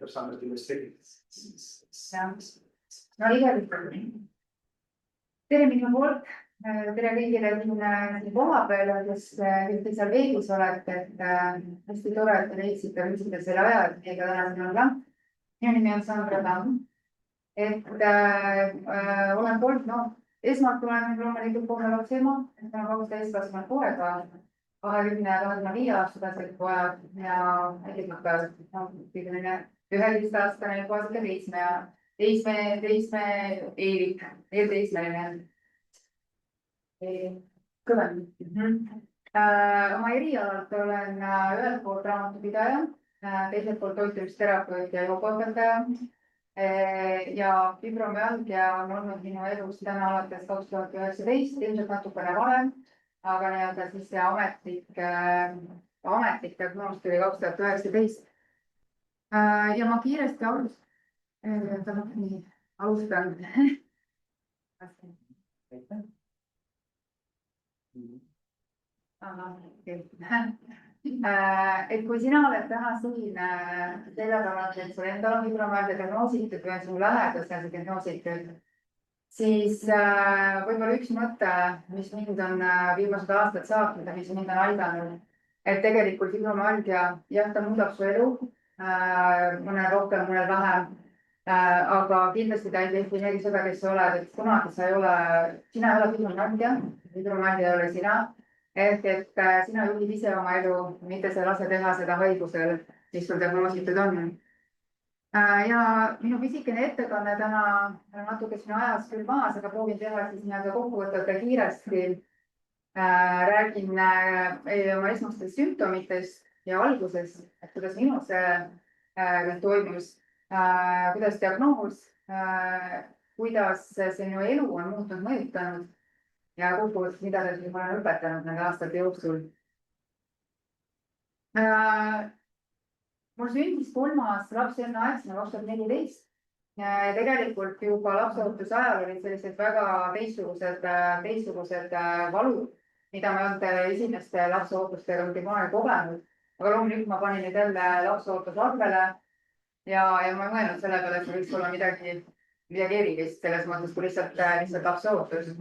personas de investigación. No igal juhul. Tere minu poolt, tere kõigile siin koha peal, kes te seal veebis olete, et hästi tore, et te leidsite selle aja, et meiega täna siin olla. Minu nimi on Sandra Tamm. Et olen poolt, esmalt olen loomulikult kohe lapse ema, et olen 2 täiskasvanud poega, 20 ja 25 aastased pojad ja tegelikult 11-aastane juba siuke teisme Eerik, eelteismeline. Kõvem. Oma erialalt olen ühelt poolt raamatupidaja, teiselt poolt toitumisterapeut ja joogaõpetaja. Ja fibromüalgia on olnud minu elus täna alates 2019, ilmselt natukene varem, aga nii-öelda siis see ametlik diagnoos tuli 2019. Ja ma kiiresti alustan. Et kui sina oled täna siin sellepärast, et sul endal on fibromüalgia diagnoositud või on sinu lähedasel diagnoositud, siis võib-olla üks mõte, mis mind on viimased aastad saatnud ja mis mind on aidanud, et tegelikult fibromüalgia, jah, ta muudab su elu, mõnel rohkem, mõnel vähem, aga kindlasti ta ei defineeri seda, kes sa oled, et kunagi sina ei ole fibromüalgia ei ole sina. Ehk et sina juhid ise oma elu, mitte sa lase teha seda haigusel, mis sul diagnoositud on. Ja minu pisikene ettekanne täna natuke siin ajas küll maas, aga proovin teha siis nii-öelda kokkuvõtvalt ja kiiresti. Räägin oma esmastest sümptomitest ja algusest, et kuidas minul see toimus, kuidas diagnoos, kuidas see minu elu on muutnud, mõjutanud. Ja kokkuvõttes, mida ma olen õpetanud nende aastate jooksul. Mul sündis 3. laps enneaegsena 2014. Tegelikult juba lapseootuse ajal olid sellised väga teistsugused valud, mida ma ei olnud esimeste lapseootustega mitte kunagi kogenud. Aga loomulikult ma panin nüüd jälle lapseootuse arvele ja ma ei mõelnud selle peale, et võiks olla midagi erilist selles mõttes, kui lihtsalt lapseootus.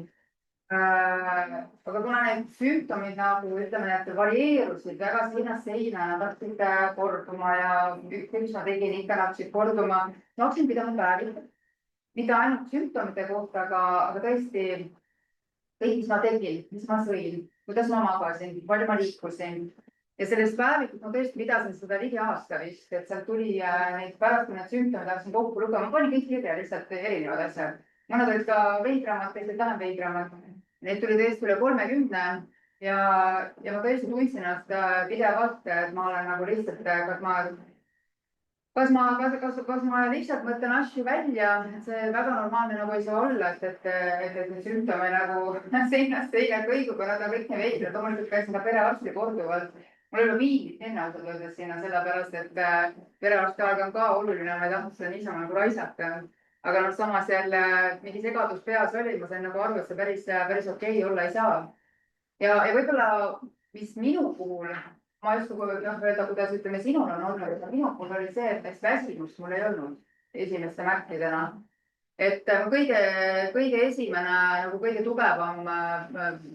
Aga kuna need sümptomid ütleme, varieerusid väga seinast seina, nad hakkasid korduma ja üks ma tegin ikka hakkasid korduma. Ma hakkasin pidama päevi, mitte ainult sümptomite kohta, aga tõesti kõik, mis ma tegin, mis ma sõin, kuidas ma magasin, palju ma liikusin. Ja sellest päevikut ma tõesti pidasin seda ligi aasta vist, et sealt tuli neid pärast, kui need sümptomid hakkasin kokku lugema. Ma panin kõik kirja lihtsalt erinevad asjad. Mõned olid ka veidramad, teised vähem veidramad. Need tuli tõesti üle 30 ja ma tõesti tundsin ennast pidevalt, et ma olen nagu lihtsalt, kas ma lihtsalt mõtlen asju välja, see väga normaalne nagu ei saa olla, et need sümptome nagu seinast seina kõigub ja nad on kõik nii veidrad. Loomulikult käisin ka perearsti korduvalt. Mul ei ole mingit enne ausalt öeldes sinna sellepärast, et perearsti aeg on ka oluline, ma ei tahtnud seda niisama nagu raisata. Aga samas jälle mingi segadus peas oli, ma sain nagu aru, et see päris okei olla ei saa. Ja võib-olla, mis minu puhul, ma just öelda, kuidas ütleme, sinul on olnud, aga minu puhul oli see, et väsimust mul ei olnud esimeste märkidena. Et kõige esimene, nagu kõige tugevam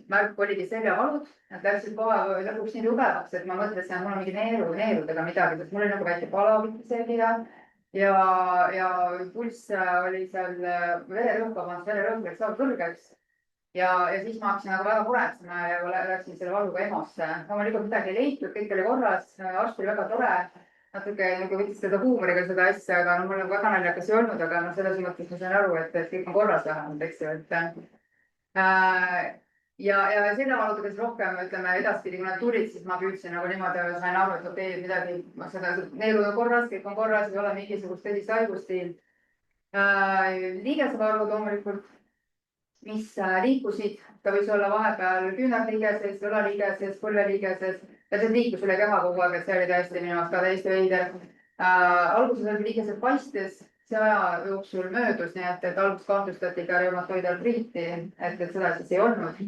märk oligi seljavalud. Nad läksid kohe lõpuks nii tugevaks, et ma mõtlesin, et mul on mingi neerudega midagi, sest mul oli nagu väike palav selja. Ja pulss oli seal vererõhk läks väga kõrgeks ja siis ma hakkasin nagu väga muretsema ja läksin selle valuga EMO-sse. Loomulikult midagi ei leitud, kõik oli korras, arst oli väga tore, natuke võttis seda huumoriga seda asja, aga mul nagu väga naljakas ei olnud, aga selles mõttes ma sain aru, et kõik on korras vähemalt, eks ju. Ja seljavaludega siis rohkem, ütleme, edaspidi, kui nad tulid, siis ma püüdsin nagu niimoodi, sain aru, et okei, midagi, neelud on korras, kõik on korras, ei ole mingisugust tõsist haigustil. Liigesevalud loomulikult, mis liikusid, ta võis olla vahepeal küünarliigeses, õlaliigeses, põlveliigeses, ta liikus üle keha kogu aeg, et see oli täiesti minu jaoks ka täiesti veider. Alguses oli liigesed paistes, see aja jooksul möödus, nii et alguses kahtlustati ka reumatoidaltriiti, et seda siis ei olnud.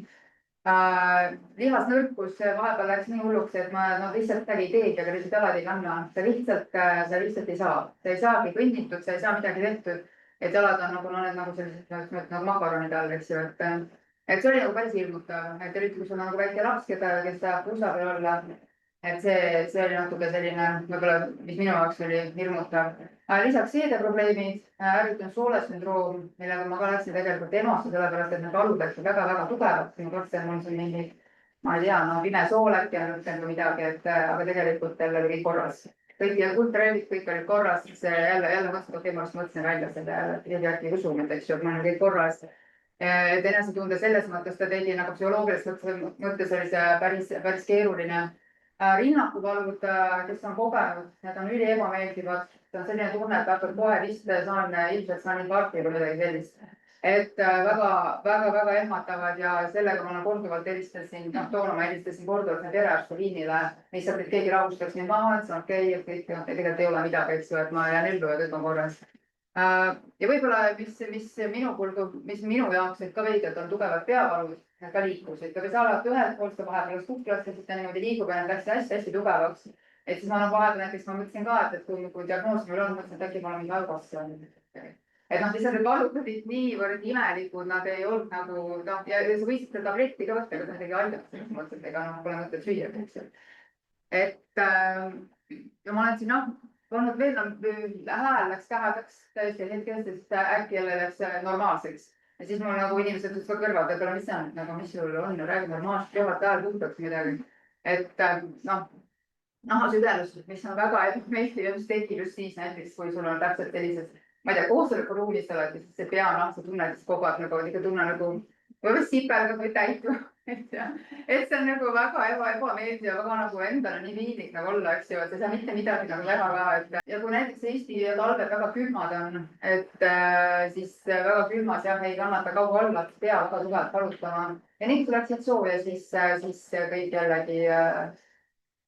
Lihasnõrkus vahepeal läks nii hulluks, et ma lihtsalt midagi ei teegi, aga lihtsalt jalad ei kanna. Sa lihtsalt ei saa. Sa ei saagi kõnnitud, sa ei saa midagi tehtud. Et jalad on nagu sellised nagu makaronid all, eks ju. Et see oli nagu päris hirmutav. Et eriti, kui sul on nagu väike laps, kes tahab kruusa peal olla. Et see oli natuke selline, võib-olla, mis minu jaoks oli hirmutav. Lisaks seedeprobleemid, ärritunud soolesündroom, millega ma ka läksin tegelikult EMO-sse, sellepärast et need valud läksid väga-väga tugevalt. Ma kartsin, mul siin mingi, ma ei tea, pime sool äkki on lõppenud või midagi, aga tegelikult jälle oli kõik korras. Kõik ultrahelikud, kõik olid korras, siis jälle mõtlesin, okei, ma mõtlesin välja selle, keegi äkki ei usu mind, eks ju, et mul on kõik korras. Et enesetunde selles mõttes ta tegi nagu psühholoogilises mõttes oli see päris keeruline. Rinnakuvalud, kes on kogenud, need on üliebameeldivad. See on selline tunne, et hakkad kohe vist ilmselt saan infarkti või midagi sellist. Et väga ehmatavad ja sellega ma korduvalt helistasin, toona ma helistasin korduvalt perearsti liinile, lihtsalt, et keegi rahustaks mind maha, et see on okei, et kõik tegelikult ei ole midagi, eks ju, et ma jään ellu ja kõik on korras. Ja võib-olla, mis minu jaoks ka veidelt on tugevad peavalud, need ka liikusid. Kui sa oled ühelt poolt, sa vahepeal kuklas ja siis ta niimoodi liigub ja need läksid hästi tugevaks. Et siis ma vahepeal näiteks ma mõtlesin ka, et kui diagnoos mul on, mõtlesin, et äkki ma olen mingi halvasse. Et lihtsalt need valud olid niivõrd imelikud, nad ei olnud nagu, ja sa võisid seda tabletti ka võtta, aga see midagi aidata. Mõtlesin, et ega pole mõtet süüa, eks ju. Et ja ma olen siin, olnud veel, hääl läks kähedaks täiesti hetkest, siis äkki jälle läks normaalseks. Ja siis mul nagu inimesed ütlesid ka kõrvalt, et mis see on, nagu mis sul on, räägi normaalselt, jovad hääl puhtaks midagi. Et nahasüdelus, mis on väga ebameeldiv ja mis tekib just siis näiteks, kui sul on täpselt sellises, ma ei tea, koosolekuruumis oled, siis see peanahk, sa tunned siis kogu aeg nagu ikka tunne nagu või sipelgad või täitu. Et see on nagu väga ebameeldiv ja väga nagu endale nii piinlik nagu olla, eks ju, et ei saa mitte midagi nagu teha ka. Ja kui näiteks Eesti talved väga külmad on, et siis väga külmas jah, ei kannata kaua olla, pea väga tugevalt valutama. Ja nii kui läksid sooja, siis kõik jällegi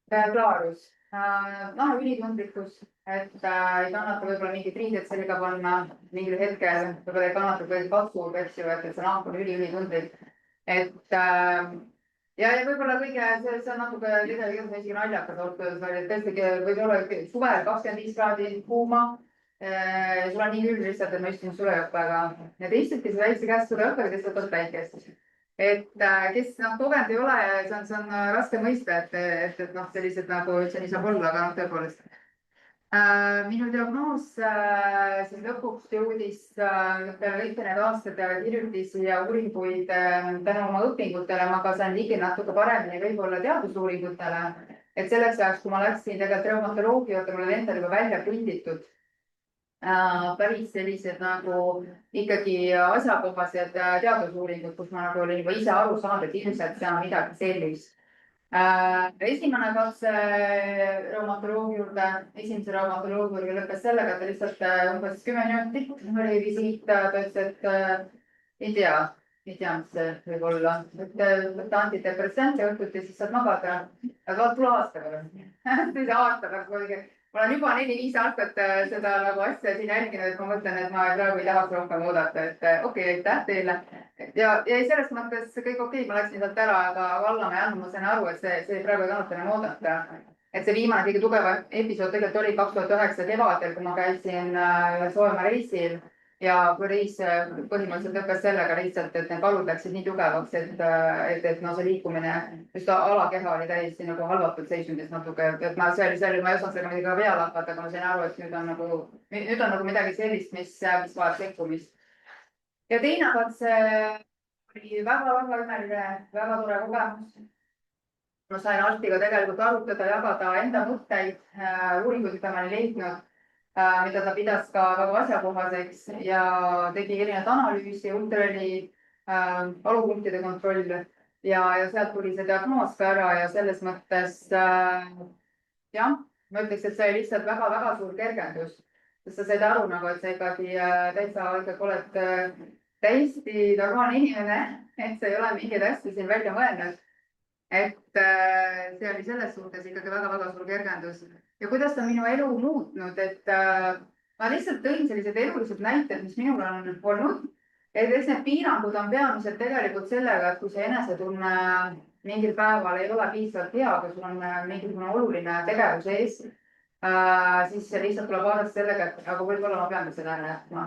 klaarus. Ülitundlikkus, et ei kannata võib-olla mingit riidet selga panna mingil hetkel, võib-olla ei kannata kõik kasvub, eks ju, et see nahk on ülitundlik. Et ja võib-olla kõige, see on natuke tegelikult isegi naljakas olnud, et tõesti võib olla suvel 25 kraadi kuuma. Sul on nii küll lihtsalt, et ma istun suleõppega ja te istute see väikse käest suleõppega, kes võtavad päikest. Et kes kogenud ei ole, see on raske mõista, et sellised nagu üldse nii saab olla, aga tõepoolest. Minu diagnoos siis lõpuks jõudis peale kõiki need aastad kirjutisi ja uuringuid tänu oma õpingutele ma ka sain ligi natuke paremini võib-olla teadusuuringutele. Et selleks ajaks, kui ma läksin tegelikult reumatoloogi juurde, mul oli endal juba välja prinditud päris sellised nagu ikkagi asjakohased teadusuuringud, kus ma nagu olin juba ise aru saanud, et ilmselt see on midagi sellist. Esimene katse esimese reumatoloogi juurde lõppes sellega, et ta lihtsalt umbes 10 minutit oli visiit, ta ütles, et ei tea, mis see võib olla. Võtta antidepressant ja õhtuti siis saad magada. Aga tule aasta peale. Aasta peale. Mul on juba 4-5 aastat seda nagu asja siin jälginud, et ma mõtlen, et ma praegu ei tahaks rohkem oodata, et okei, aitäh teile. Ja selles mõttes kõik okei, ma läksin sealt ära, aga Vallamäe andma ma sain aru, et see praegu ei kannata enam oodata. Et see viimane kõige tugevam episood tegelikult oli 2009 kevadel, kui ma käisin Soojamaa reisil ja kui reis põhimõtteliselt lõppes sellega lihtsalt, et need valud läksid nii tugevaks, et see liikumine, just alakeha oli täiesti nagu halvatud seisundis natuke, et ma ei osanud sellega midagi peale hakata, aga ma sain aru, et nüüd on nagu midagi sellist, mis vajab sekkumist. Ja teine katse oli väga-väga imeline, väga tore kogemus. Ma sain arstiga tegelikult arutada, jagada enda mõtteid, uuringuid, mida ma olin leidnud, mida ta pidas ka väga asjakohaseks ja tegi erinevat analüüsi, ultraheli, valupunktide kontroll ja sealt tuli see diagnoos ka ära ja selles mõttes jah, ma ütleks, et see oli lihtsalt väga-väga suur kergendus, sest sa said aru nagu, et sa ikkagi täitsa oled täiesti normaalne inimene, et sa ei ole mingeid asju siin välja mõelnud. Et see oli selles suhtes ikkagi väga-väga suur kergendus. Ja kuidas on minu elu muutnud, et ma lihtsalt tõin sellised elulised näited, mis minul on olnud. eks need piirangud on peamiselt tegelikult sellega, et kui see enesetunne mingil päeval ei ole piisavalt hea, kui sul on mingisugune oluline tegevus ees, siis lihtsalt tuleb vaadata sellega, et aga võib-olla ma peangi seda ära jätma.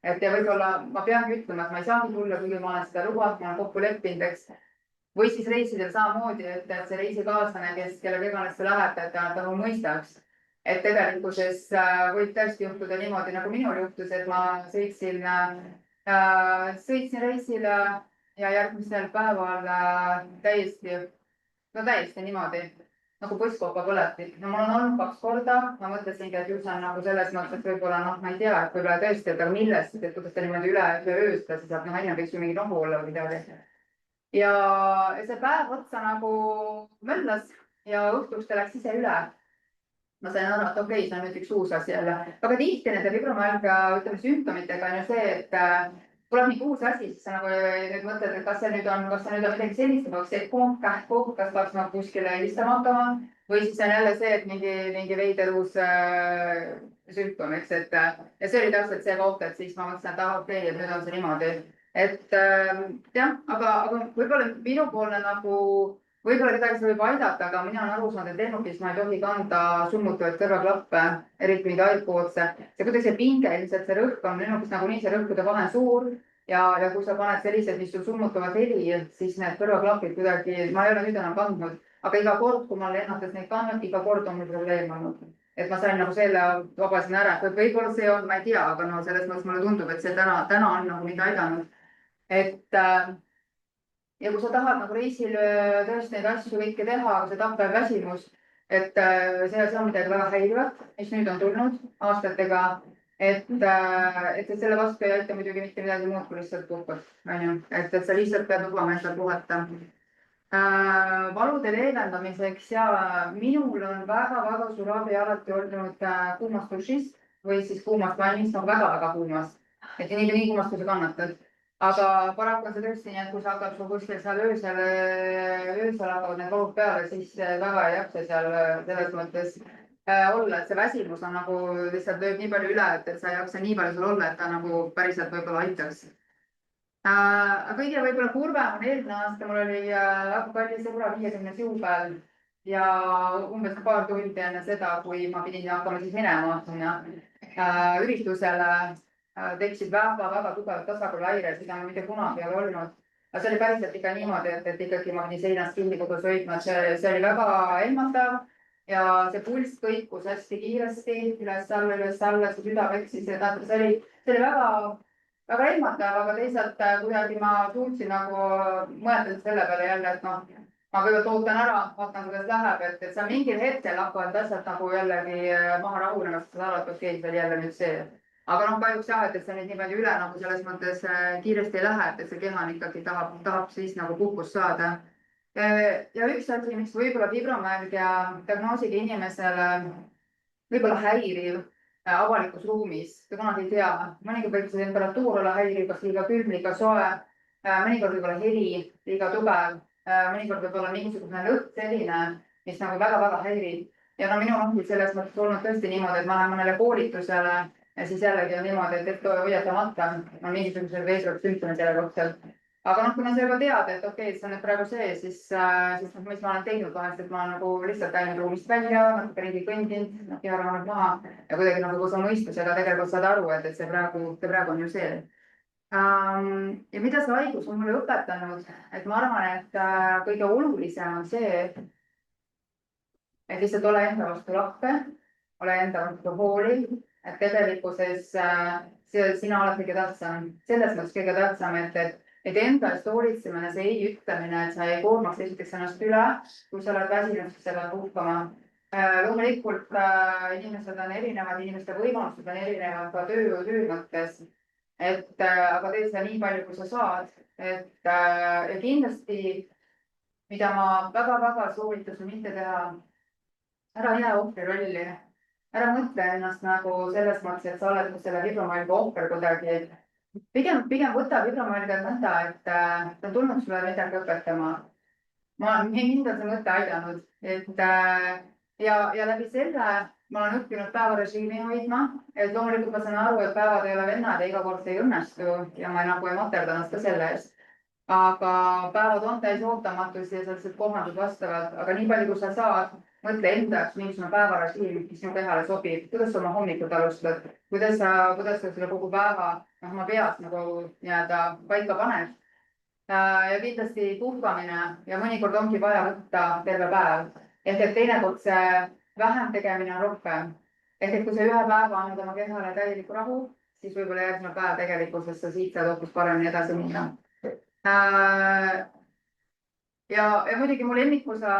Et ja võib-olla ma peangi ütlema, et ma ei saagi tulla, kuigi ma olen seda lubanud, ma olen kokku leppinud, eks. Või siis reisidel samamoodi, et see reisikaaslane, kellega iganes sa lähed, et ta nagu mõistaks. Et tegelikkuses võib tõesti juhtuda niimoodi, nagu minul juhtus, et ma sõitsin reisile ja järgmisel päeval täiesti niimoodi nagu põsskopa põleti. No mul on olnud 2 korda, ma mõtlesingi, et ju see on nagu selles mõttes võib-olla ma ei tea, et võib-olla tõesti, et aga millest, et kuidas ta niimoodi üle öösta, siis enne võiks ju mingi nohu olla või midagi. Ja see päev otsa nagu möllas ja õhtuks ta läks ise üle. Ma sain aru, et okei, see on nüüd üks uus asi jälle. Aga tihti nende fibromüalgia, ütleme, sümptomitega on ju see, et tuleb mingi uus asi, siis sa nagu nüüd mõtled, et kas see nüüd on midagi sellist, peaks kas peaks nagu kuskile helistama hakkama või siis on jälle see, et mingi veider uus sümptom, eks, et ja see oli täpselt see koht, et siis ma mõtlesin, et okei, et nüüd on see niimoodi. Et jah, aga võib-olla minupoolne nagu võib-olla kedagi see võib aidata, aga mina olen aru saanud, et lennukis ma ei tohi kanda summutavaid kõrvaklappe, eriti mingi iPod'e. See kuidagi see pinge, ilmselt see rõhk on lennukis nagunii see rõhkude vahe suur ja kui sa paned sellised, mis sul summutavad heli, siis need kõrvaklapid kuidagi, ma ei ole nüüd enam kandnud, aga iga kord, kui ma lennates neid kandnud, iga kord on mul probleem olnud. Et ma sain nagu selle vabasin ära, et võib-olla see on, ma ei tea, aga no selles mõttes mulle tundub, et see täna on nagu mind aidanud. Et ja kui sa tahad nagu reisil tõesti neid asju kõike teha, aga see tappev väsimus, et see on midagi väga häirivat, mis nüüd on tulnud aastatega, et selle vastu ei aita muidugi mitte midagi muud kui lihtsalt puhkust, onju, et sa lihtsalt pead lubama endal puhata. Valude leevendamiseks ja minul on väga-väga suur abi alati olnud kuumast dušist või siis kuumast vannist, nagu väga-väga kuumast, et nii kuumast, kui sa kannatad. Aga paraku on see tõesti nii, et kui sa hakkad sul kuskil seal öösel hakkavad need valud peale, siis väga ei jaksa seal selles mõttes olla, et see väsimus on nagu lihtsalt lööb nii palju üle, et sa ei jaksa nii palju seal olla, et ta nagu päriselt võib-olla aitaks. Kõige võib-olla kurvem on eelmine aasta, mul oli väga kalli sõbra 50. jõupäev ja umbes paar tundi enne seda, kui ma pidin hakkama siis minema sinna üritusele, tekkisid väga-väga tugevad tasakaaluhäired, mida ma mitte kunagi ei ole olnud. Aga see oli päriselt ikka niimoodi, et ikkagi ma pidin seinast kinni kodus hoidma, see oli väga ehmatav ja see pulss kõikus hästi kiiresti üles-alla, see süda peksis ja see oli väga ehmatav, aga teisalt kuidagi ma suutsin nagu mõelda selle peale jälle, et noh, ma kõigepealt ootan ära, vaatan, kuidas läheb, et sa mingil hetkel hakkavad asjad nagu jällegi maha rahunema, sest sa arvad, et okei, see oli jälle nüüd see. Aga noh, kahjuks jah, et see nüüd nii palju üle nagu selles mõttes kiiresti ei lähe, et see keha ikkagi tahab siis nagu puhkust saada. Ja üks asi, mis võib-olla fibromüalgia diagnoosiga inimesele võib-olla häiriv avalikus ruumis, ta kunagi ei tea, mõnikord võib see temperatuur olla häiriv, kas liiga külm, liiga soe, mõnikord võib olla heli liiga tugev, mõnikord võib olla mingisugune lõhn selline, mis nagu väga-väga häirib. Ja no minul ongi selles mõttes olnud tõesti niimoodi, et ma lähen mõnele koolitusele ja siis jällegi on niimoodi, et hoiatamata on mingisugused veidrad sümptomid selle kohta. Aga noh, kui ma juba tead, et okei, see on nüüd praegu see, siis mis ma olen teinud vahest, et ma olen nagu lihtsalt läinud ruumist välja, natuke ringi kõndinud, keha rahanud maha ja kuidagi nagu koos oma mõistusega tegelikult saad aru, et see praegu on ju see. Ja mida see haigus on mulle õpetanud, et ma arvan, et kõige olulisem on see, et lihtsalt ole enda vastu lahke, ole enda vastu hooliv, et tegelikkuses sina oled kõige tähtsam, selles mõttes kõige tähtsam, et enda eest hoolitsemine, see ei ütlemine, et sa ei koormaks esiteks ennast üle, kui sa oled väsinud, siis sa pead puhkama. Loomulikult inimesed on erinevad, inimeste võimalused on erinevad ka töö mõttes, aga teed seda nii palju, kui sa saad. Ja kindlasti, mida ma väga-väga soovitasin mitte teha, ära jää ohvri rolli, ära mõtle ennast nagu selles mõttes, et sa oled selle fibromüalgia ohver kuidagi. Pigem võta fibromüalgia mõte, et ta on tulnud sulle midagi õpetama. Mind on see mõte aidanud, ja läbi selle ma olen õppinud päevarežiimi hoidma, et loomulikult ma saan aru, et päevad ei ole vennad ja iga kord see ei õnnestu ja ma nagu ei materda ennast ka selle eest. aga päevad on täis ootamatusi ja sa lihtsalt kohandud vastavalt, aga nii palju, kui sa saad, mõtle enda jaoks mingisugune päevarežiim, mis sinu kehale sobib, kuidas sa oma hommikut alustad, kuidas sa selle kogu päeva oma peas nagu nii-öelda paika paned. Ja kindlasti puhkamine ja mõnikord ongi vaja võtta terve päev. Ehk et teinekord see vähem tegemine on rohkem. Ehk et kui sa ühe päeva annad oma kehale täieliku rahu, siis võib-olla järgmine päev tegelikkuses sa siit saad hoopis paremini edasi minna. Ja muidugi mu lemmikusa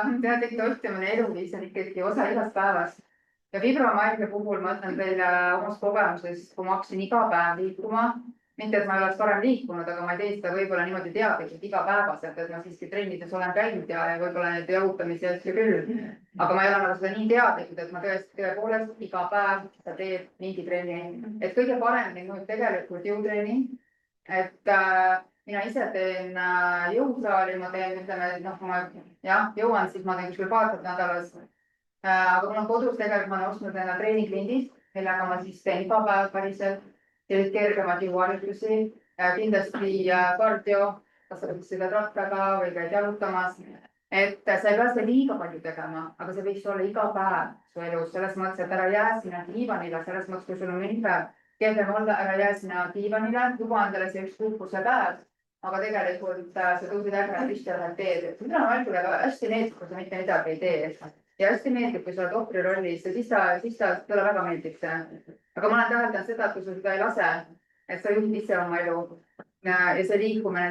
on teadlik toitumine, eluviis on ikkagi osa igast päevast. Ja fibromyalgia puhul ma ütlen teile omast kogemusest, kui ma hakkasin iga päev liikuma, mitte et ma ei oleks varem liikunud, aga ma ei tee seda võib-olla niimoodi teadlikult igapäevaselt, et ma siiski trennides olen käinud ja võib-olla neid jahutamisi asju küll. Aga ma ei ole nagu seda nii teadlikud, et ma tõepoolest iga päev sa teed mingi trenni. Et kõige paremini mõjub tegelikult jõutrenning. Et mina ise teen jõusaali, ma teen, ütleme, et noh, kui ma jõuan, siis ma teen kuskil paar korda nädalas. Aga mul on kodus tegelikult, ma olen ostnud enda treeninglindid, millega ma siis teen iga päev päriselt selliseid kergemaid jõuharjutusi, kindlasti kardio, kas sa võiks sõida rattaga või käid jalutamas. Et sa ei pea seda liiga palju tegema, aga see võiks olla iga päev su elus, selles mõttes, et ära jää sinna diivanile, selles mõttes, kui sul on mõni päev kehvem olla, ära jää sinna diivanile, luba endale see üks puhkuse päev, aga tegelikult sa tõusid ära ja püsti oled teed. Mina olen väga hästi meeldib, kui sa mitte midagi ei tee. Ja hästi meeldib, kui sa oled ohvri rollis ja siis talle väga meeldib see. Aga ma olen täheldanud seda, et kui sa seda ei lase, et sa juhid ise oma elu ja see liikumine,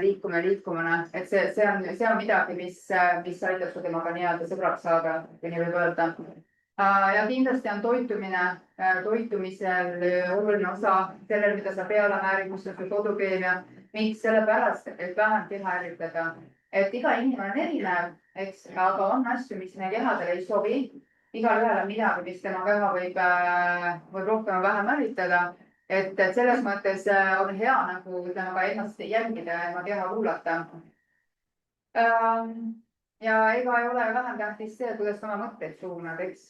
et see on midagi, mis aitab su temaga nii-öelda sõbraks saada, kui nii võib öelda. Ja kindlasti on toitumisel oluline osa sellel, mida sa peale määrid, kus on su kodukeemia. Miks? Sellepärast, et vähem keha ärritada. Et iga inimene on erinev, eks, aga on asju, mis meie kehadele ei sobi. Igalühel on midagi, mis tema keha võib rohkem või vähem ärritada. Et selles mõttes on hea nagu ütleme ka ennast jälgida ja oma keha kuulata. Ja ega ei ole vähem tähtis see, kuidas oma mõtteid suunad, eks.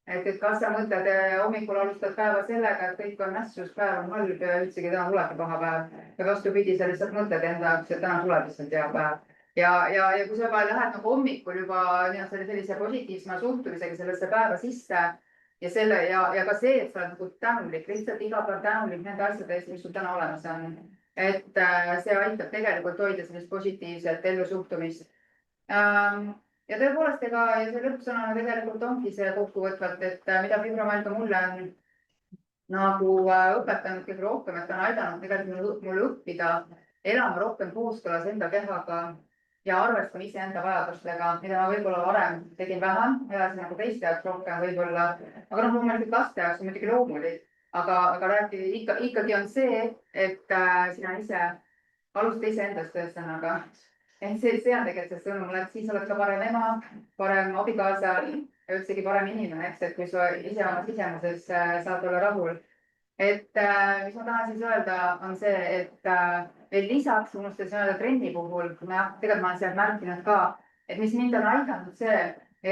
Et kas sa mõtled hommikul alustad päeva sellega, et kõik on nässus, päev on halb ja üldsegi täna tuleb paha päev. Ja vastupidi, sa lihtsalt mõtled enda jaoks, et täna tuleb lihtsalt hea päev. Ja kui sa juba lähed nagu hommikul juba sellise positiivsema suhtumisega sellesse päeva sisse ja ka see, et sa oled nagu tänulik, lihtsalt iga päev tänulik nende asjade eest, mis sul täna olemas on. Et see aitab tegelikult hoida sellist positiivset ellusuhtumist. Ja tõepoolest, ja see lõppsõnana tegelikult ongi see kokkuvõtvalt, et mida fibromyalgia mulle on nagu õpetanud kõige rohkem, et on aidanud tegelikult mulle õppida elama rohkem kooskõlas enda kehaga ja arvestama iseenda vajadustega, mida ma võib-olla varem tegin vähem, elasin nagu teiste jaoks rohkem võib-olla, aga noh, loomulikult laste jaoks on muidugi loomulik, aga rääkida ikkagi on see, et sina ise alusta iseendast ühesõnaga. See on tegelikult see sõnum, et siis oled ka parem ema, parem abikaasa ja üldsegi parem inimene, eks, et kui sa ise oma sisemuses saad olla rahul. Et mis ma tahan siis öelda, on see, et veel lisaks unustasin öelda trenni puhul, tegelikult ma olen sealt märkinud ka, et mis mind on aidanud see,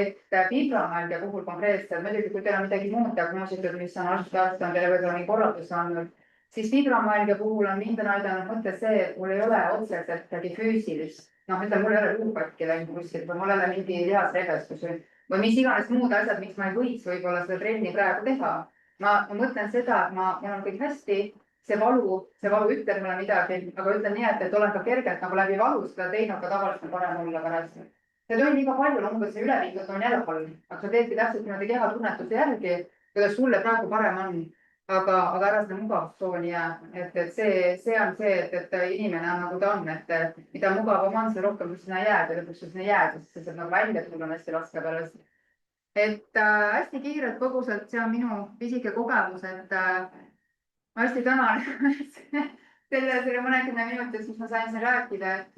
et fibromyalgia puhul konkreetselt, muidugi kui teil on midagi muud diagnoositud, mis on arst on teile võib-olla mingi korraldus andnud, siis fibromyalgia puhul on mind on aidanud mõte see, et mul ei ole otseselt füüsilist. Noh, ütleme, mul ei ole luupatki läinud kuskilt või mul ei ole mingi lihasrebestus või mis iganes muud asjad, miks ma ei võiks võib-olla seda trenni praegu teha. Ma mõtlen seda, et mul on kõik hästi, see valu ütleb mulle midagi, aga ütlen nii, et olen ka kergelt nagu läbi valu seda teinud, ka tavaliselt parem olla pärast. See tohi liiga palju, loomulikult see üleviitud on jälle halb, aga sa teedki täpselt niimoodi keha tunnetuse järgi, kuidas sulle praegu parem on. Aga ära seda mugavustsooni jää, et see on see, et inimene on nagu ta on, et mida mugavam on, see rohkem sul sinna jääd ja lõpuks sul sinna jääd, sest see saab nagu välja tulla on hästi raske pärast. Et hästi kiirelt põgusalt, see on minu pisike kogemus, et ma hästi tänan selle mõnekümne minutis, mis ma sain siin rääkida, et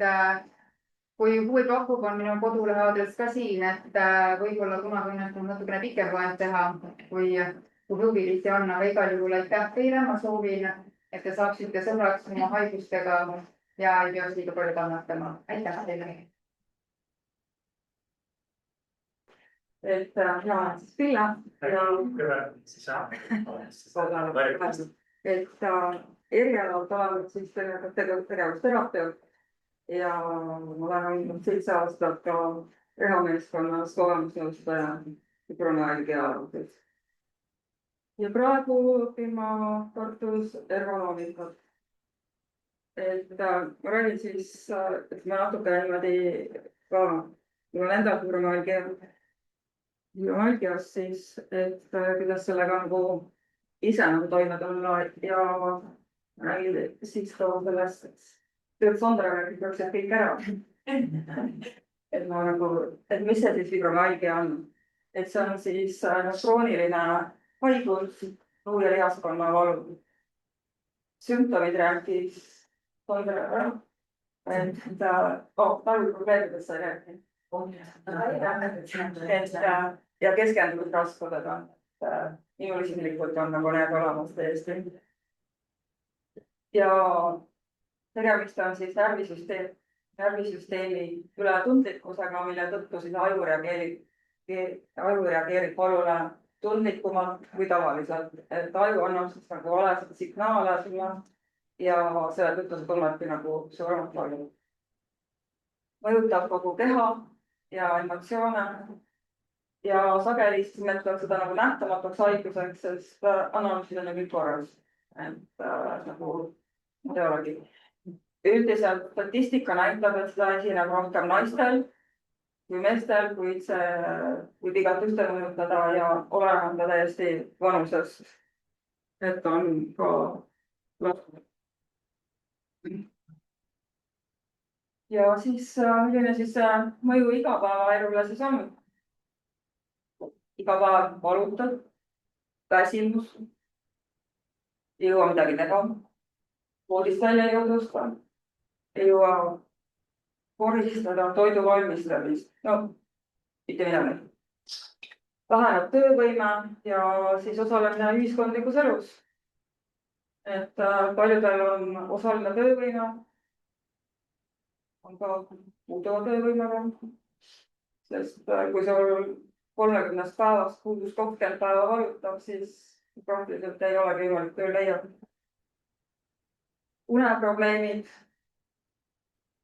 kui huvi pakub, on minu kodulehe aadress ka siin, et võib-olla kunagi õnnestub natukene pikem loeng teha, kui huvilisi on, aga igal juhul aitäh teile, ma soovin, et te saaksite sõbraks oma haigustega ja ei peaks liiga palju kannatama. Aitäh teile! et mina olen siis Pille ja et erialalt olen siis tegevusterapeut ja ma olen olnud 7 aastat ka rehameeskonnas kogemusnõustaja fibromüalgia alates. Ja praegu õpin ma Tartus ergonoomikat. Et ma räägin siis, et ma natuke niimoodi ka mul endal fibromüalgias siis, et kuidas sellega nagu ise nagu toime tulla ja räägin siis ka sellest, et Sondra räägib praktiliselt kõik ära. Et ma nagu, et mis see siis fibromüalgia on? Et see on siis krooniline haigus, luu- ja lihaskonna valu. Sümptomid rääkis Sondra ära. Et talveprobleemidest sai rääkinud. Ja keskendumisraskused on. Minul isiklikult on nagu need olemas täiesti. Ja tegemist on siis närvisüsteemi ületundlikkusega, mille tõttu siis aju reageerib valule tundlikumalt kui tavaliselt. Et aju annab siis nagu valesid signaale sulle ja selle tõttu sa tunnedki nagu suuremat valu. Mõjutab kogu keha ja emotsioone ja sageli siis nimetavad seda nagu nähtamatuks haiguseks, sest analüüsid on ju kõik korras. Et nagu ei olegi. Üldiselt statistika näitab, et seda esineb rohkem naistel kui meestel, kuid see võib igat ühte mõjutada ja olemata täiesti vanusest. Et on ka ja siis milline siis mõju igapäevaelule siis on? Iga päev valutad, väsimus, ei jõua midagi teha, voodist välja ei jõua tõusta, ei jõua koristada, toidu valmistamist, no mitte midagi. Väheneb töövõime ja siis osalemine ühiskondlikus elus. Et paljudel on osaline töövõime, on ka muutuva töövõimega, sest kui sul 30 päevast puudus 20 päeva valutab, siis praktiliselt ei olegi võimalik töö leia. Uneprobleemid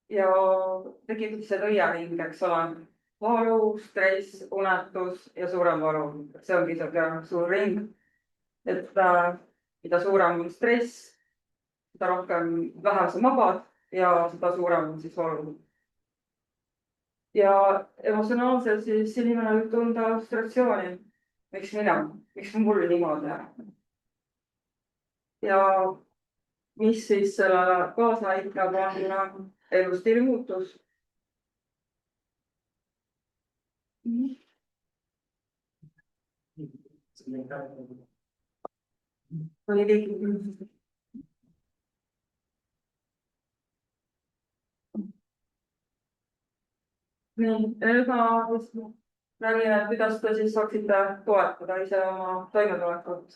ja tekib see õiering, eks ole. Valu, stress, unetus ja suurem valu. See ongi suur ring. Et mida suurem on stress, seda rohkem vähem sa magad ja seda suurem on siis valu. Ja emotsionaalselt siis inimene võib tunda frustratsiooni. Miks mul niimoodi? Ja mis siis sellele kaasa aitab on elustiili muutus. Nüüd ma räägin, et kuidas te siis saaksite toetada ise oma toimetulekut.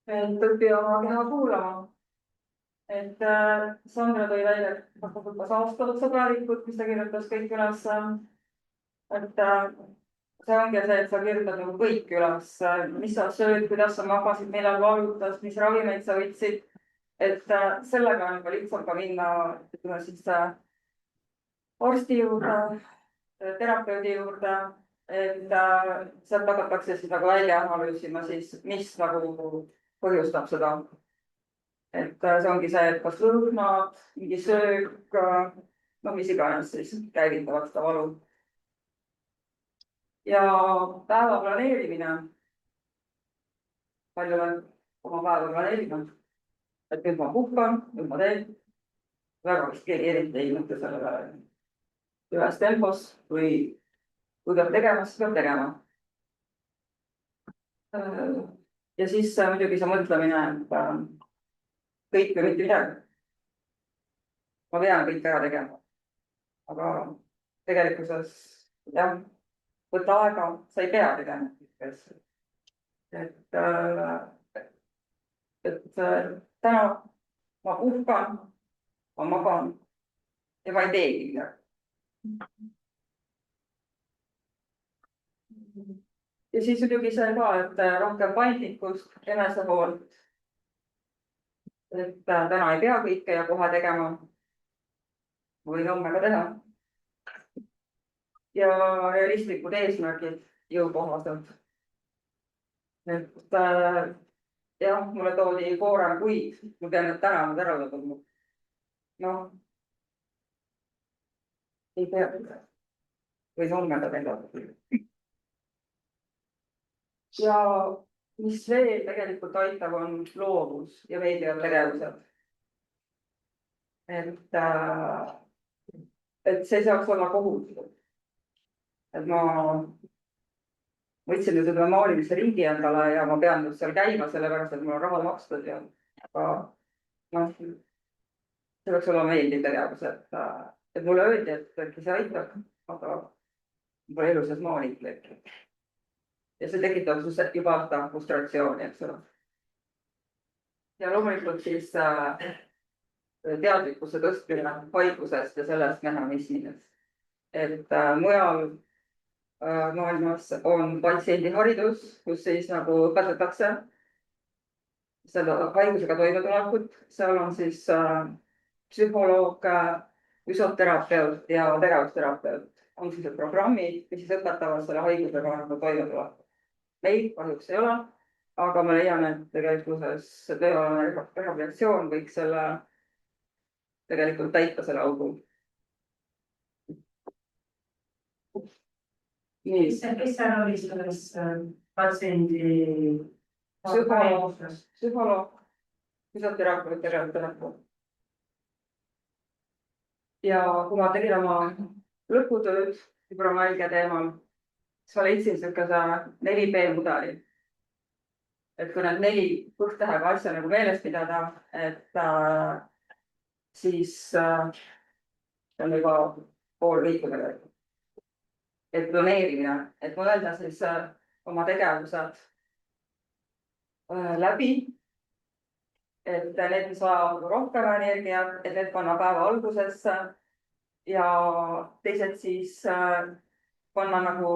Et õpi oma keha kuulama. Et Sandra tõi välja, et hakkab saastavat sõbralikud, mis ta kirjutas kõik üles. Et see ongi see, et sa kirjutad nagu kõik üles, mis sa sööd, kuidas sa magasid, millal valutas, mis ravimeid sa võtsid. Et sellega on juba lihtsalt ka minna, ütleme siis arsti juurde, terapeudi juurde, et sealt hakatakse siis nagu välja analüüsima siis, mis nagu põhjustab seda. Et see ongi see, et kas lõhnad, mingi söök, no mis iganes siis käivitavad seda valu. Ja päeva planeerimine. Palju olen oma päeva planeerinud. Et nüüd ma puhkan, nüüd ma teen. Väga vist keegi eriti ei mõtle sellele ühes tempos või kui peab tegema, siis peab tegema. Ja siis muidugi see mõtlemine, et kõik või mitte midagi. Ma pean kõik ära tegema. Aga tegelikkuses, jah, võtta aega, sa ei pea tegema. Et täna ma puhkan, ma magan ja ma ei teegi midagi. ja siis muidugi see ka, et rohkem paindlikkust, enesehoolt. Et täna ei pea kõike ja kohe tegema. Võin homme ka teha. Ja realistlikud eesmärgid jõukohased. Et jah, mulle toodi koorem kuid, ma pean need täna nüüd ära lõpetama. Noh, ei pea. Võin homme ka teha. Ja mis veel tegelikult aitab, on loovus ja veidrad tegevused. Et see saaks olla kohustus. Et ma võtsin nüüd üle maalimise ringi endale ja ma pean nüüd seal käima, sellepärast et mul on raha makstud ja aga noh, see võiks olla meeldiv tegevus, et mulle öeldi, et äkki see aitab, aga pole elu sees maalinud. Ja see tekitab juba seda frustratsiooni, eks ole. Ja loomulikult siis teadlikkuse tõstmine haigusest ja sellest mehhanismidest. Et mujal maailmas on patsiendiharidus, kus siis nagu õpetatakse seda haigusega toimetulekut. Seal on siis psühholoog, füsioterapeut ja tegevusterapeut. On siis programmid, mis siis õpetavad selle haigusega nagu toimetulekut. Meil kahjuks ei ole, aga ma leian, et tegelikkuses tööalane rehabilitatsioon võiks selle tegelikult täita selle augu. Kes seal oli selles patsiendi psühholoog, füsioterapeut, tegevusterapeut. Ja kui ma tegin oma lõputööd fibromüalgia teemal, siis ma leidsin niisuguse 4B mudeli. Et kui need 4 põhtähega asja nagu meeles pidada, et siis on juba pool liiku tegelikult. Et planeerimine, et mõelda siis oma tegevused läbi, et need, mis vajavad rohkem energiat, et need panna päeva algusesse ja teised siis panna nagu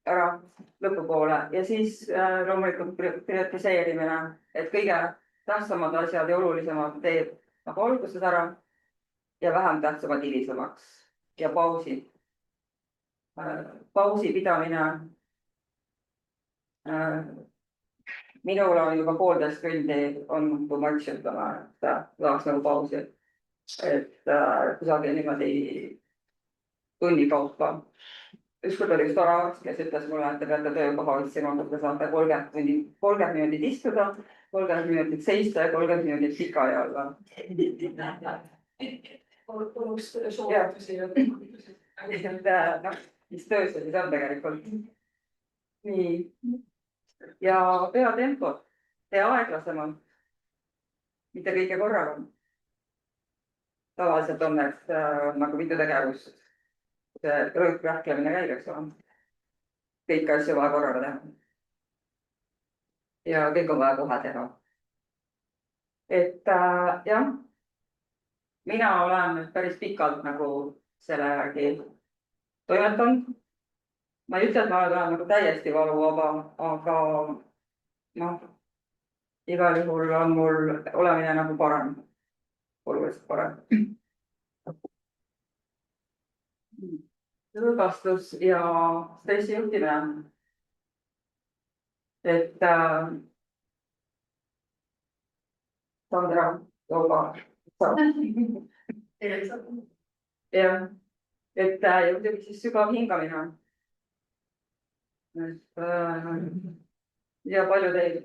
ära lõpupoole ja siis loomulikult prioritiseerimine, et kõige tähtsamad asjad ja olulisemad teeb nagu alguses ära ja vähem tähtsamad hilisemaks ja pausid. Pausi pidamine. Minul on juba 1,5 tundi on too much, ütlema, et tahaks nagu pausi. Et kusagil niimoodi tunni kaupa. Ükskord oli üks tore arst, kes ütles mulle, et te peate töökoha otsima, kui te saate 30 minutit istuda, 30 minutit seista ja 30 minutit pikali olla. Kuluks soovitusi. Mis töös see siis on tegelikult. Nii. Ja pea tempot, tee aeglasemalt, mitte kõige korraga. Tavaliselt on need nagu mitu tegevust. See rõõk rähklemine käib, eks ole. Kõik asju vaja korraga teha. Ja kõik on vaja kohe teha. Et jah, mina olen päris pikalt nagu selle järgi toimetanud. Ma ei ütle, et ma olen nagu täiesti valuvaba, aga noh, igal juhul on mul olemine nagu parem, oluliselt parem. Lõõgastus ja stressi juhtimine. Et Sandra, Tooba. Jah, et muidugi siis sügav hingamine. Ja palju teeb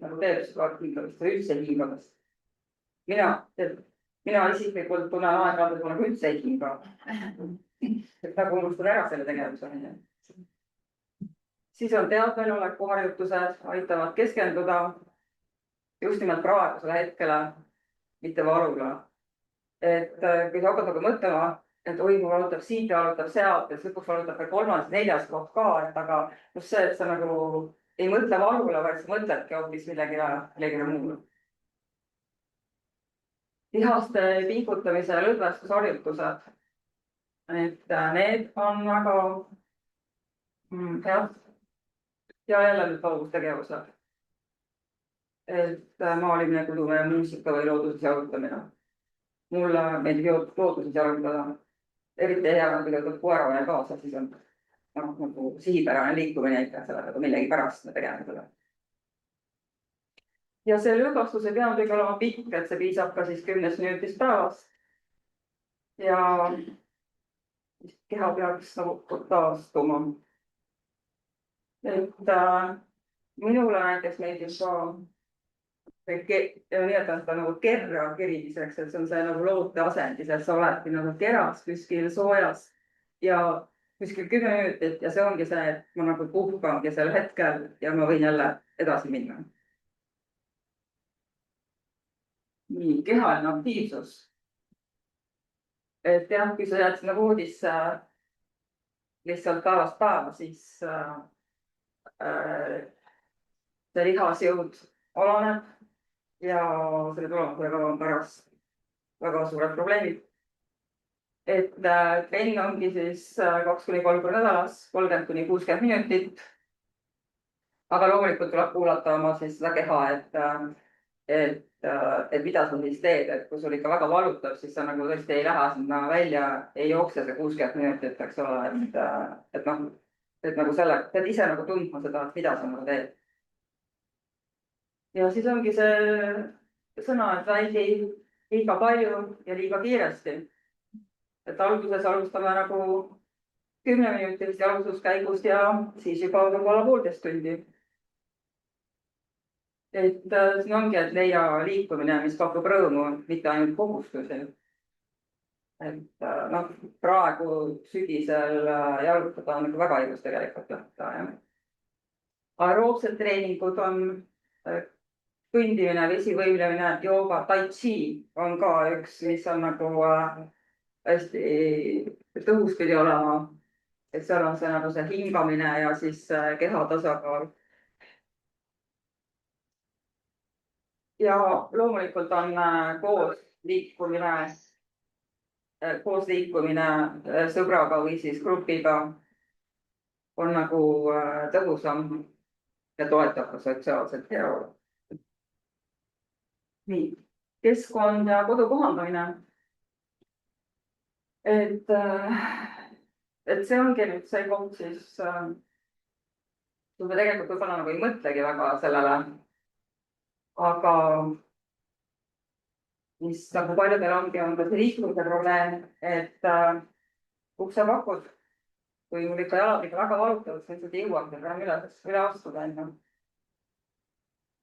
sügav hingamist või üldse hingamist. Mina isiklikult tunnen aeg-ajalt, et ma nagu üldse ei hinga. Et nagu unustan ära selle tegevuse. Siis on teadveloleku harjutused, aitavad keskenduda just nimelt praegusele hetkele, mitte valule. Et kui sa hakkad nagu mõtlema, et oi, mul valutab siit ja valutab sealt, et lõpuks valutab ka 3., 4. koht ka, et aga just see, et sa nagu ei mõtle valule, vaid sa mõtledki hoopis millegi muule. Lihaste pingutamise ja lõdvestusharjutused. Et need on väga head. ja jälle nüüd loodustegevused. Et maalimine, kudumine, muusika või looduses jalutamine. Mulle meeldib looduses jalutada. Eriti hea on, kui tuleb koera kaasa, siis on nagu sihipärane liikumine ikka sellega, millegi pärast me tegeme seda. Ja see lõõgastus ei pea muidugi olema pikk, et see piisab ka siis 10 minutist päevast. Ja keha peaks nagu taastuma. Et minule näiteks meeldib ka nii-öelda seda nagu kerra kerimiseks, et see on see nagu loote asendis, et sa oledki nagu keras kuskil soojas ja kuskil 10 minutit ja see ongi see, et ma nagu puhkangi sel hetkel ja ma võin jälle edasi minna. Nii, kehaline aktiivsus. Et jah, kui sa jääd sinna voodisse lihtsalt päevast päeva, siis see lihasjõud alaneb ja selle tulemusega on pärast väga suured probleemid. Et trenn ongi siis 2-3 korda nädalas, 30-60 minutit. Aga loomulikult tuleb kuulata oma siis seda keha, et mida sa siis teed, et kui sul ikka väga valutab, siis sa nagu tõesti ei lähe sinna välja, ei jookse see 60 minutit, eks ole, et noh, et nagu selle, pead ise nagu tundma seda, et mida sa nagu teed. Ja siis ongi see sõna, et väldi liiga palju ja liiga kiiresti. Et alguses alustame nagu 10 minutilist jalutuskäigust ja siis juba võib-olla 1,5 tundi. Et siin ongi, et leia liikumine, mis pakub rõõmu, mitte ainult kohustusi. Et noh, praegu sügisel jalutada on nagu väga ilus tegelikult. Aeroobsed treeningud on kõndimine, vesivõimlemine, jooga, tai chi on ka üks, mis on nagu hästi tõhus pidi olema. Et seal on see nagu see hingamine ja siis keha tasakaal. Ja loomulikult on koos liikumine sõbraga või siis grupiga on nagu tõhusam ja toetab ka sotsiaalset heaolu. Nii, keskkond ja kodu kohandamine. Et see ongi nüüd see koht siis, kui me tegelikult võib-olla nagu ei mõtlegi väga sellele, aga mis nagu paljudel ongi, on ka see liikumise probleem, et kus sa pakud, kui mul ikka jalad ikka väga valutavad, siis ei jõuagi üle astuda enne.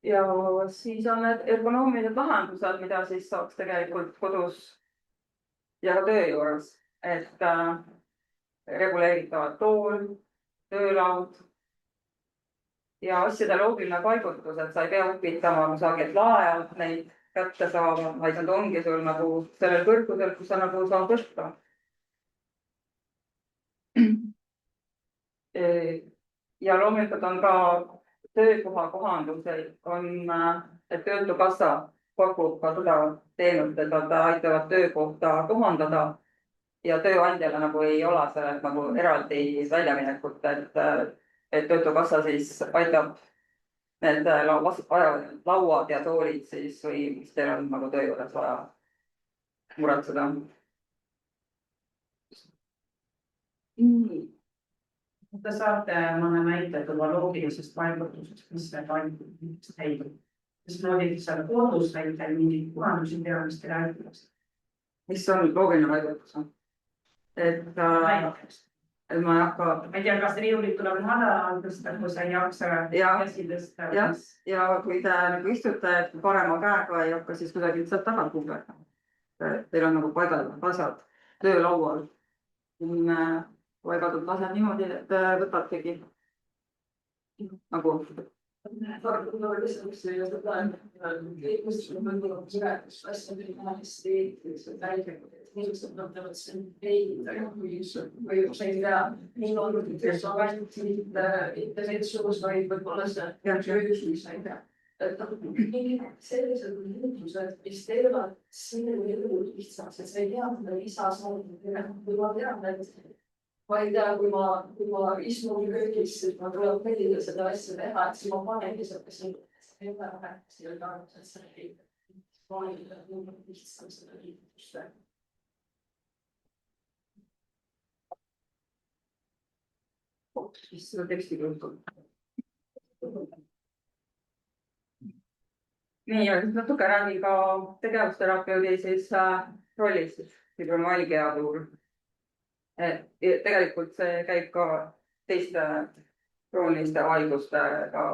Ja siis on need ergonoomilised lahendused, mida siis saaks tegelikult kodus ja ka töö juures, et reguleeritavad tool, töölaud ja asjade loogiline paigutus, et sa ei pea upitama kusagilt lae alt neid kätte saama, vaid nad ongi sul nagu sellel kõrgusel, kus sa nagu saad võtta. Ja loomulikult on ka töökoha kohanduseid, et Töötukassa pakub ka seda teenust, et nad aitavad töökohta kohandada ja tööandjale nagu ei ole sellelt nagu eraldi väljaminekut, et Töötukassa siis aitab need lauad ja toolid siis või mis teil on nagu töö juures vaja muretseda. Te saate mõne näite tuua loogilisest paigutusest, mis need paigutusest häidub. Mismoodi seal kodus näitel mingid kurandusi peamist teile aitatakse? Mis on loogiline paigutus? Et ma ei hakka... Ma ei tea, kas riiulit tuleb madala tõsta, kui sa ei jaksa käsi tõsta? Ja kui te nagu istute parema käega ei hakka, siis kuidagi sealt tagant kuulata. Teil on nagu paigaldatud asjad töölaual. Paigaldatud asjad niimoodi, et võtategi nagu... sellised muutused, mis teevad sinu elu lihtsaks, et sa ei tea, mida lisa saada. Kui ma tean, et ma ei tea, kui ma istun köögis, siis ma tuleb meeldida seda asja teha, et siis ma panengi seda sinna. See ei ole vähemalt selle tarvis, et see ei valida, lihtsalt seda liigutust. Mis seda teksti kujutub? Nii, ja siis natuke räägin ka tegevusterapeudi siis rollist fibromüalgia puhul. Tegelikult see käib ka teiste krooniliste haigustega.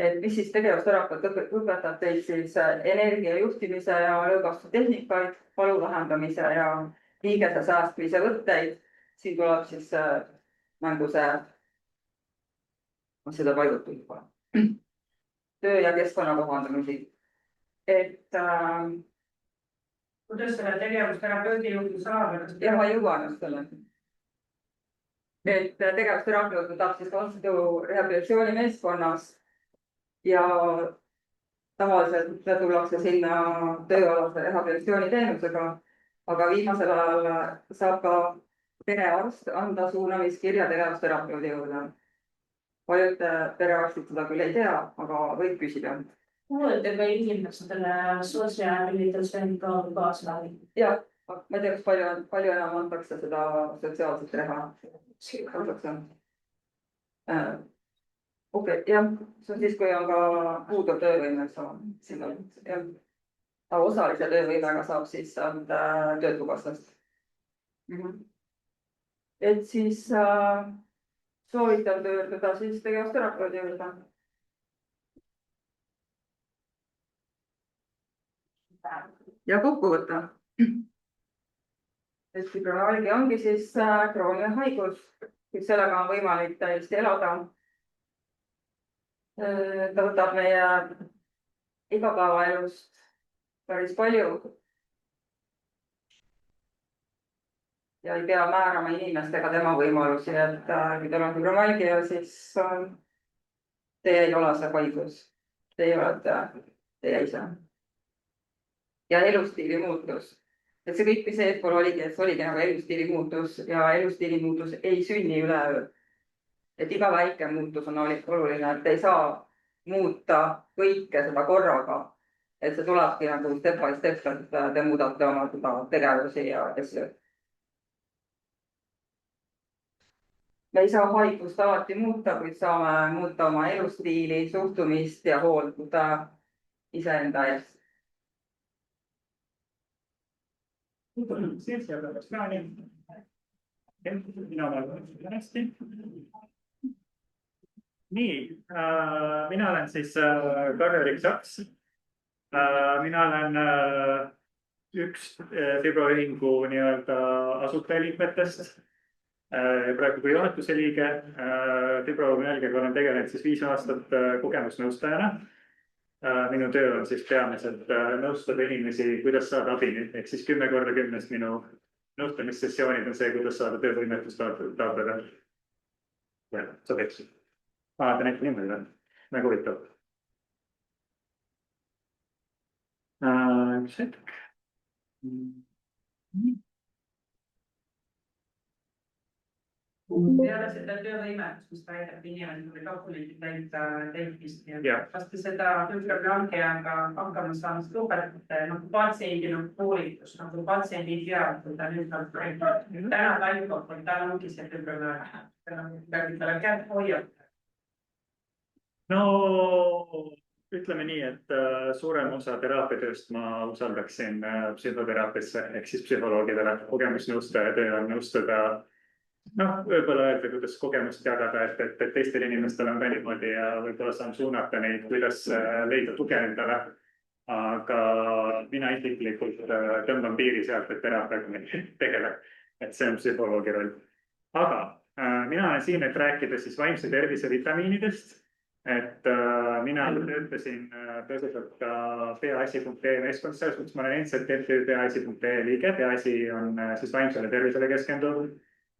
Et mis siis tegevusterapeut õpetab teid siis energia juhtimise ja lõõgastustehnikaid, valu vähendamise ja liigese säästmise võtteid. Siin tuleb siis mängu see, seda paigutud juba. Töö ja keskkonna kohandamisi. Kuidas selle tegevusterapeudi juurde saab? Ja ma jõuan just selle. Et tegevusterapeut võtab siis vastu rehabilitatsioonimeeskonnas ja tavaliselt tullakse sinna tööalase rehabilitatsiooniteenusega, aga viimasel ajal saab ka perearst anda suunamiskirja tegevusterapeudi juurde. Paljud perearstid seda küll ei tea, aga võib küsida. Olete ka inimestele sotsiaalrehabilitatsiooniga kaasa? Jah, ma ei tea, kas palju enam antakse seda sotsiaalset reha. Okei, jah, see on siis, kui on ka puuduv töövõime. Osalise töövõimega saab siis töötukassast. Et siis soovitan pöörduda siis tegevusterapeudi juurde. Ja kokku võtta. Et fibromüalgia ongi siis krooniline haigus, kuid sellega on võimalik täiesti elada. Ta võtab meie igapäevaelust päris palju. Ja ei pea määrama inimestega tema võimalusi, et kui tal on fibromüalgia, siis teie ei ole see haigus. Teie olete teie ise. Ja elustiili muutus. Et see kõik, mis eespool oligi, et see oligi nagu elustiili muutus ja elustiili muutus ei sünni üleöö. Et iga väike muutus on oluline, et ei saa muuta kõike seda korraga. Et see tulebki nagu step by step, et te muudate oma tegevusi ja asju. Me ei saa haigust alati muuta, kuid saame muuta oma elustiili, suhtumist ja hoolt iseenda eest. Mina olen hästi. Nii, mina olen siis Karl-Erik Saks. Mina olen üks fibroühingu nii-öelda asutajaliikmetest. Praegu kui juhatuse liige. Fibromüalgiaga olen tegelenud siis 5 aastat kogemusnõustajana. Minu töö on siis peamiselt nõustada inimesi, kuidas saada abi. Ehk siis 10 korda 10 minu nõustamissessioonid on see, kuidas saada töövõimetust taotleda. Ja, sobiks. Vaatan äkki niimoodi, nagu huvitav. Üks hetk. Peale seda töövõimetust, mis väidab inimesele dokumenti täitmist. Kas te seda fibromüalgiaga hakkama saamist lõpetate nagu patsiendil on koolitus, nagu patsiendi ei tea, kui ta nüüd täna taipab, et tal ongi see fibromüalgia. Talle käib hoiab. No ütleme nii, et suurem osa teraapiatööst ma usaldaksin psühhoteraapiasse ehk siis psühholoogidele. Kogemusnõustaja töö on nõustada. Võib-olla öelda, kuidas kogemust jagada, et teistel inimestel on ka niimoodi ja võib-olla saan suunata neid, kuidas leida tuge endale. Aga mina isiklikult tõmban piiri sealt, et teraapiaga tegeleb. Et see on psühholoogi roll. Aga mina olen siin, et rääkida siis vaimse tervise vitamiinidest. Et mina töötasin tõeselt ka peaasi.ee meeskond, selles mõttes ma olen endiselt peaasi.ee liige. Peaasi on siis vaimsele tervisele keskenduv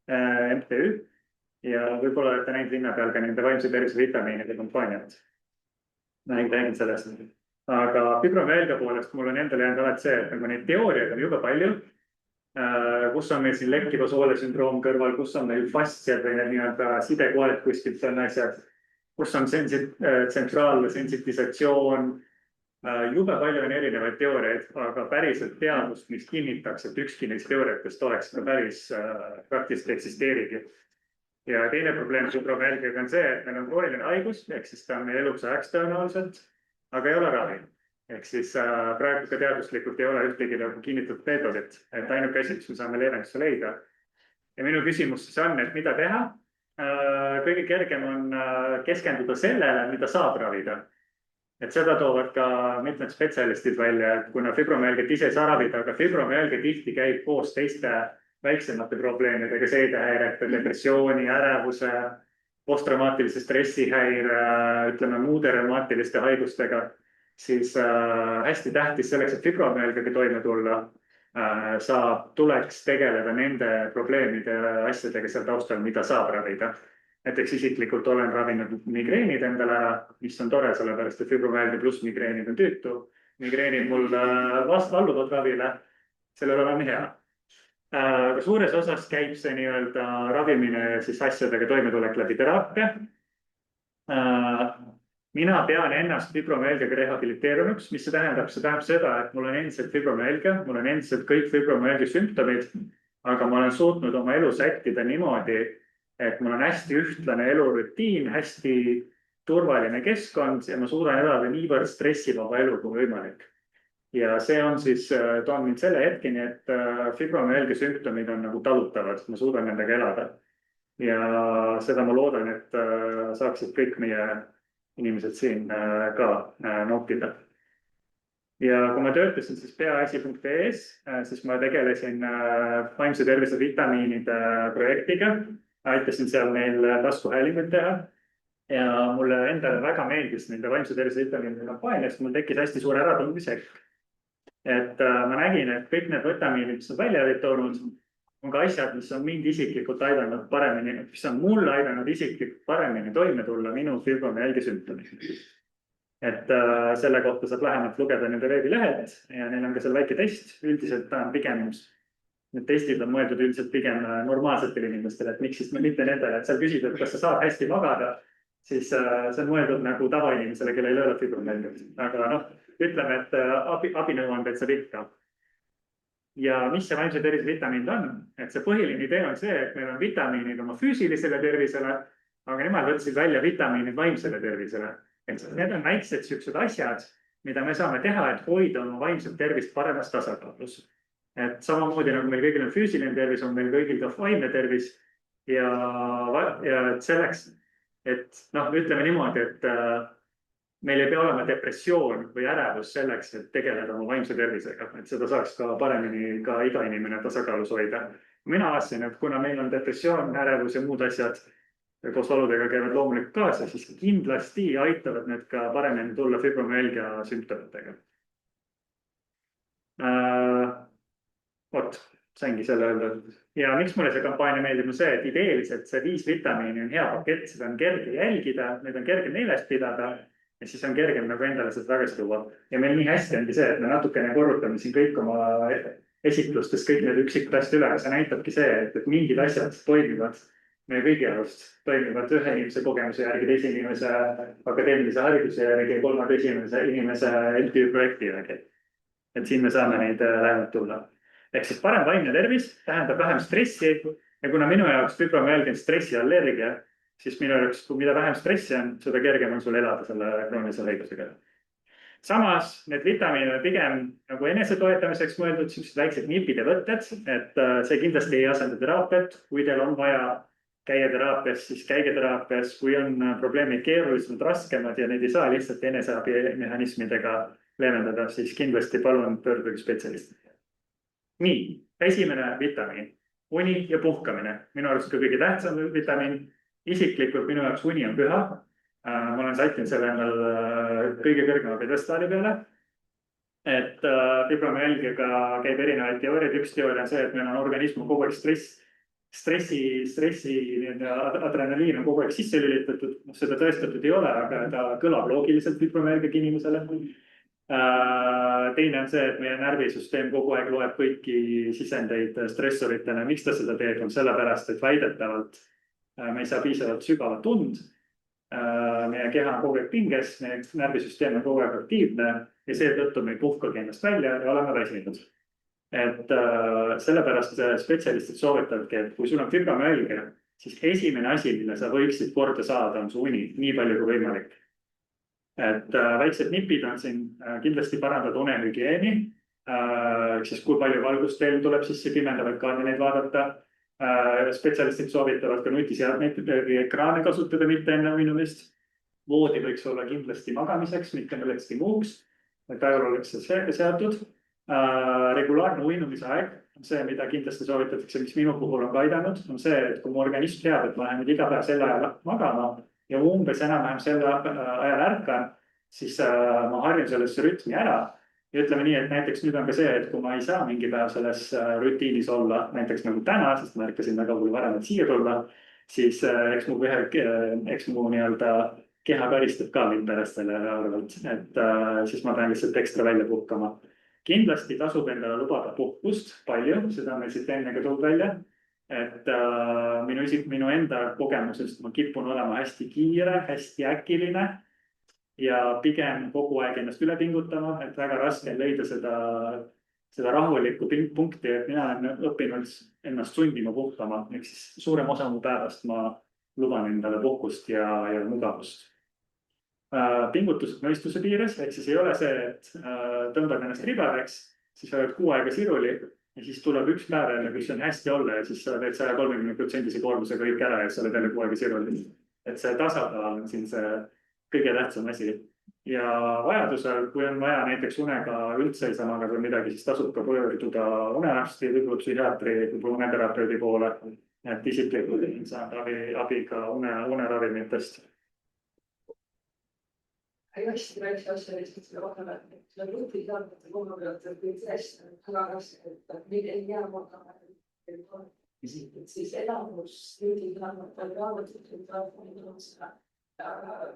MTÜ ja võib-olla olete näinud linna peal ka nende vaimse tervise vitamiinide kampaaniat. Ma räägin sellest. Aga fibromüalgia poolest mul on endale jäänud alati see, et nagu neid teooriaid on jube palju. kus on meil siin lekkiva soole sündroom kõrval, kus on meil fastsiad või need nii-öelda sidekoed kuskilt on asjad, kus on tsentraalne sensitisatsioon. Jube palju on erinevaid teooriaid, aga päriselt teadust, mis kinnitaks, et ükski neist teooriatest oleks ka päris praktiliselt eksisteerigi. Ja teine probleem fibromüalgiaga on see, et meil on krooniline haigus, ehk siis ta on meie eluks ajaks tõenäoliselt, aga ei ole ravi. Ehk siis praegu ka teaduslikult ei ole ühtegi kinnitatud meetodit, et ainuke asi, mis me saame leevendusse leida. Ja minu küsimus siis on, et mida teha? Kõige kergem on keskenduda sellele, mida saab ravida. Et seda toovad ka mitmed spetsialistid välja, et kuna fibromüalgiat ise ei saa ravida, aga fibromüalgia tihti käib koos teiste väiksemate probleemidega, seedehäirete, depressiooni, ärevuse, posttraumaatilise stressihäire, ütleme muude reumaatiliste haigustega, siis hästi tähtis selleks, et fibromüalgiaga toime tulla, tuleks tegeleda nende probleemide asjadega seal taustal, mida saab ravida. Näiteks isiklikult olen ravinud migreenid endale ära, mis on tore, sellepärast et fibromüalgia pluss migreenid on tüütu. Migreenid mul alluvad ravile, sellel on hea. Aga suures osas käib see nii-öelda ravimine siis asjadega toimetulek läbi teraapia. Mina pean ennast fibromüalgiaga rehabiliteerunuks, mis see tähendab? See tähendab seda, et mul on endiselt fibromüalgia, mul on endiselt kõik fibromüalgia sümptomid, aga ma olen suutnud oma elu sättida niimoodi, et mul on hästi ühtlane elurutiin, hästi turvaline keskkond ja ma suudan elada niivõrd stressivaba elu kui võimalik. Ja see on siis, toon mind selle hetkeni, et fibromüalgia sümptomid on nagu talutavad, ma suudan nendega elada. Ja seda ma loodan, et saaksid kõik meie inimesed siin ka nautida. Ja kui ma töötasin siis peaasi.ee-s, siis ma tegelesin vaimse tervise vitamiinide projektiga. Aitasin seal neil taskuhäälinguid teha ja mulle endale väga meeldis nende vaimse tervise vitamiinide kampaaniast, mul tekkis hästi suur äratundmiseks. Et ma nägin, et kõik need vitamiinid, mis on välja toonud, on ka asjad, mis on mind isiklikult aidanud paremini, mis on mulle aidanud isiklikult paremini toime tulla minu fibromüalgia sümptomid. Et selle kohta saab lähemalt lugeda nende veebilehed ja neil on ka seal väike test, üldiselt ta on pigem need testid on mõeldud üldiselt pigem normaalsetele inimestele, et miks siis mitte nendele, et seal küsida, et kas sa saad hästi magada, siis see on mõeldud nagu tavainimesele, kellel ei ole fibromüalgiat. Aga ütleme, et abinõuandeid saab ikka. Ja mis see vaimse tervise vitamiinid on? Et see põhiline idee on see, et meil on vitamiinid oma füüsilisele tervisele, aga nemad võtsid välja vitamiinid vaimsele tervisele. Et need on väiksed siuksed asjad, mida me saame teha, et hoida oma vaimset tervist paremas tasakaalus. Et samamoodi nagu meil kõigil on füüsiline tervis, on meil kõigil ka vaimne tervis ja selleks, et ütleme niimoodi, et meil ei pea olema depressioon või ärevus selleks, et tegeleda oma vaimse tervisega, et seda saaks ka paremini ka iga inimene tasakaalus hoida. Mina avastasin, et kuna meil on depressioon, ärevus ja muud asjad koos valudega käivad loomulikult kaasa, siis kindlasti aitavad need ka paremini tulla fibromüalgia sümptomitega. Vot, saingi selle öelda. Ja miks mulle see kampaania meeldib on see, et ideeliselt see 5 vitamiini on hea pakett, seda on kerge jälgida, need on kerge meeles pidada ja siis on kergem nagu endale seda tagasi tuua. Ja meil nii hästi ongi see, et me natukene korrutame siin kõik oma esitlustes kõik need üksikud asjad üle. See näitabki see, et mingid asjad toimivad meie kõigi arust, toimivad ühe inimese kogemuse järgi, teise inimese akadeemilise hariduse järgi ja kolmanda inimese LTÜ projekti järgi. Et siin me saame neid lähemalt tulla. Ehk siis parem vaimne tervis tähendab vähem stressi ja kuna minu jaoks fibromüalgia on stressiallergia, siis minu jaoks, kui mida vähem stressi on, seda kergem on sul elada selle kroonilise haigusega. Samas need vitamiinid on pigem nagu enesetoetamiseks mõeldud, sellised väiksed nipid ja võtted, et see kindlasti ei asenda teraapiat. Kui teil on vaja käia teraapias, siis käige teraapias. Kui on probleemid keerulisemad, raskemad ja neid ei saa lihtsalt eneseabimehhanismidega leevendada, siis kindlasti palun pöörduge spetsialisti. Nii, esimene vitamiin, uni ja puhkamine. Minu arust ka kõige tähtsam vitamiin. Isiklikult minu jaoks uni on püha. Ma olen sättinud selle endal kõige kõrgema pedestaali peale. Et fibromüalgiaga käib erinevaid teooriaid. Üks teooria on see, et meil on organismu kogu aeg stressi adrenaliin on kogu aeg sisse lülitatud. Seda tõestatud ei ole, aga ta kõlab loogiliselt fibromüalgiaga inimesele. teine on see, et meie närvisüsteem kogu aeg loeb kõiki sisendeid stressoritena. Miks ta seda teeb, on sellepärast, et väidetavalt me ei saa piisavalt sügavat und. Meie keha on kogu aeg pinges, meie närvisüsteem on kogu aeg aktiivne ja seetõttu me ei puhkagi ennast välja ja oleme väsinud. Et sellepärast spetsialistid soovitavadki, et kui sul on fibromüalgia, siis esimene asi, mille sa võiksid korda saada, on su uni, nii palju kui võimalik. Et väiksed nipid on siin kindlasti parandada unehügieeni, siis kui palju valgust veel tuleb sisse, pimendavaid kaaneid vaadata. Spetsialistid soovitavad ka nutiseadmeid ekraane kasutada, mitte enne uinumist. Voodi võiks olla kindlasti magamiseks, mitte millekski muuks, et päeval oleks see seatud. Regulaarne uinumisaeg on see, mida kindlasti soovitatakse, mis minu puhul on ka aidanud, on see, et kui mu organism teab, et ma lähen iga päev selle ajal magama ja umbes enam-vähem selle ajal ärkan, siis ma harjun sellesse rütmi ära. Ja ütleme nii, et näiteks nüüd on ka see, et kui ma ei saa mingi päev selles rutiinis olla, näiteks nagu täna, sest ma ärkasin väga palju varem, et siia tulla, siis eks mu nii-öelda keha karistab ka mind pärast selle arvelt, et siis ma pean lihtsalt ekstra välja puhkama. Kindlasti tasub endale lubada puhkust palju, seda meil siit enne ka tulnud välja, et minu enda kogemusest ma kipun olema hästi kiire, hästi äkiline ja pigem kogu aeg ennast üle pingutama, et väga raske on leida seda rahulikku punkti, et mina olen õppinud ennast sundima puhkama, ehk siis suurem osa mu päevast ma luban endale puhkust ja mugavust. Pingutused mõistuse piires, ehk siis ei ole see, et tõmbad ennast ribadeks, siis oled 6 aega siruli ja siis tuleb üks päev jälle, kus on hästi olla ja siis sa teed 130% koormusega kõik ära ja sa oled jälle 6 aega siruli. Et see tasakaal on siin see kõige tähtsam asi. Ja vajadusel, kui on vaja näiteks unega üldse ei saa magada või midagi, siis tasub ka pöörduda unearsti, võib-olla psühhiaatri või uneterapeudi poole, et isiklikult saab abi ka uneravimitest. Hästi väikse asja lihtsalt selle vahele, et selle rutiseadmete koha pealt kõik hästi, väga raske, et neid ei jää magama. Siis elamus rutiseadmete raamatud on seda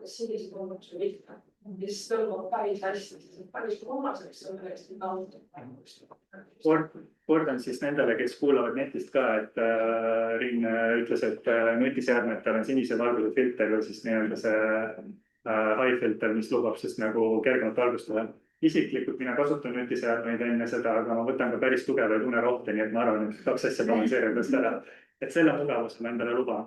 sellised olnud su lihtne, mis tõmbab päris hästi, siis päris kohaseks on hästi naudib. Kordan siis nendele, kes kuulavad netist ka, et Riin ütles, et nutiseadmetel on sinise valguse filter või siis nii-öelda see high filter, mis lubab siis nagu kergemalt valgustada. Isiklikult mina kasutan nutiseadmeid enne seda, aga ma võtan ka päris tugevaid unerohte, nii et ma arvan, et 2 asja balanseerides ära, et selle mugavust ma endale luban.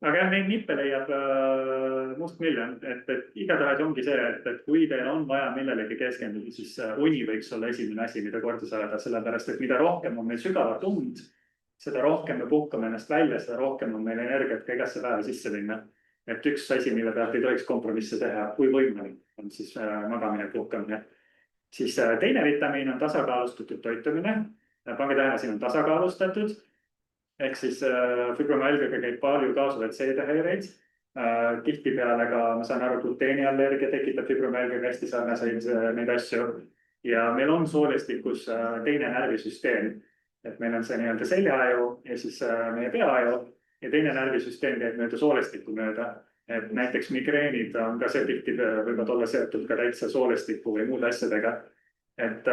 Aga jah, neid nippe leiab mustmiljon, et igatahes ongi see, et kui teil on vaja millelegi keskenduda, siis uni võiks olla esimene asi, mida korda saada, sellepärast et mida rohkem on meil sügavat und, seda rohkem me puhkame ennast välja, seda rohkem on meil energiat ka igasse päeva sisse minna. Et üks asi, mille pealt ei tohiks kompromisse teha, kui võimalik, on siis magamine, puhkamine. Siis teine vitamiin on tasakaalustatud toitumine. Pange tähele, siin on tasakaalustatud. Ehk siis fibromüalgiaga käib palju kaasuvaid seedehäireid. Tihtipeale ka, ma saan aru, gluteeniallergia tekitab fibromüalgiaga hästi sarnaseid neid asju. Ja meil on soolestikus teine närvisüsteem. Et meil on see nii-öelda seljaaju ja siis meie peaaju ja teine närvisüsteem käib mööda soolestikku mööda. Et näiteks migreenid on ka see tihti võivad olla seotud ka täitsa soolestiku või muude asjadega. Et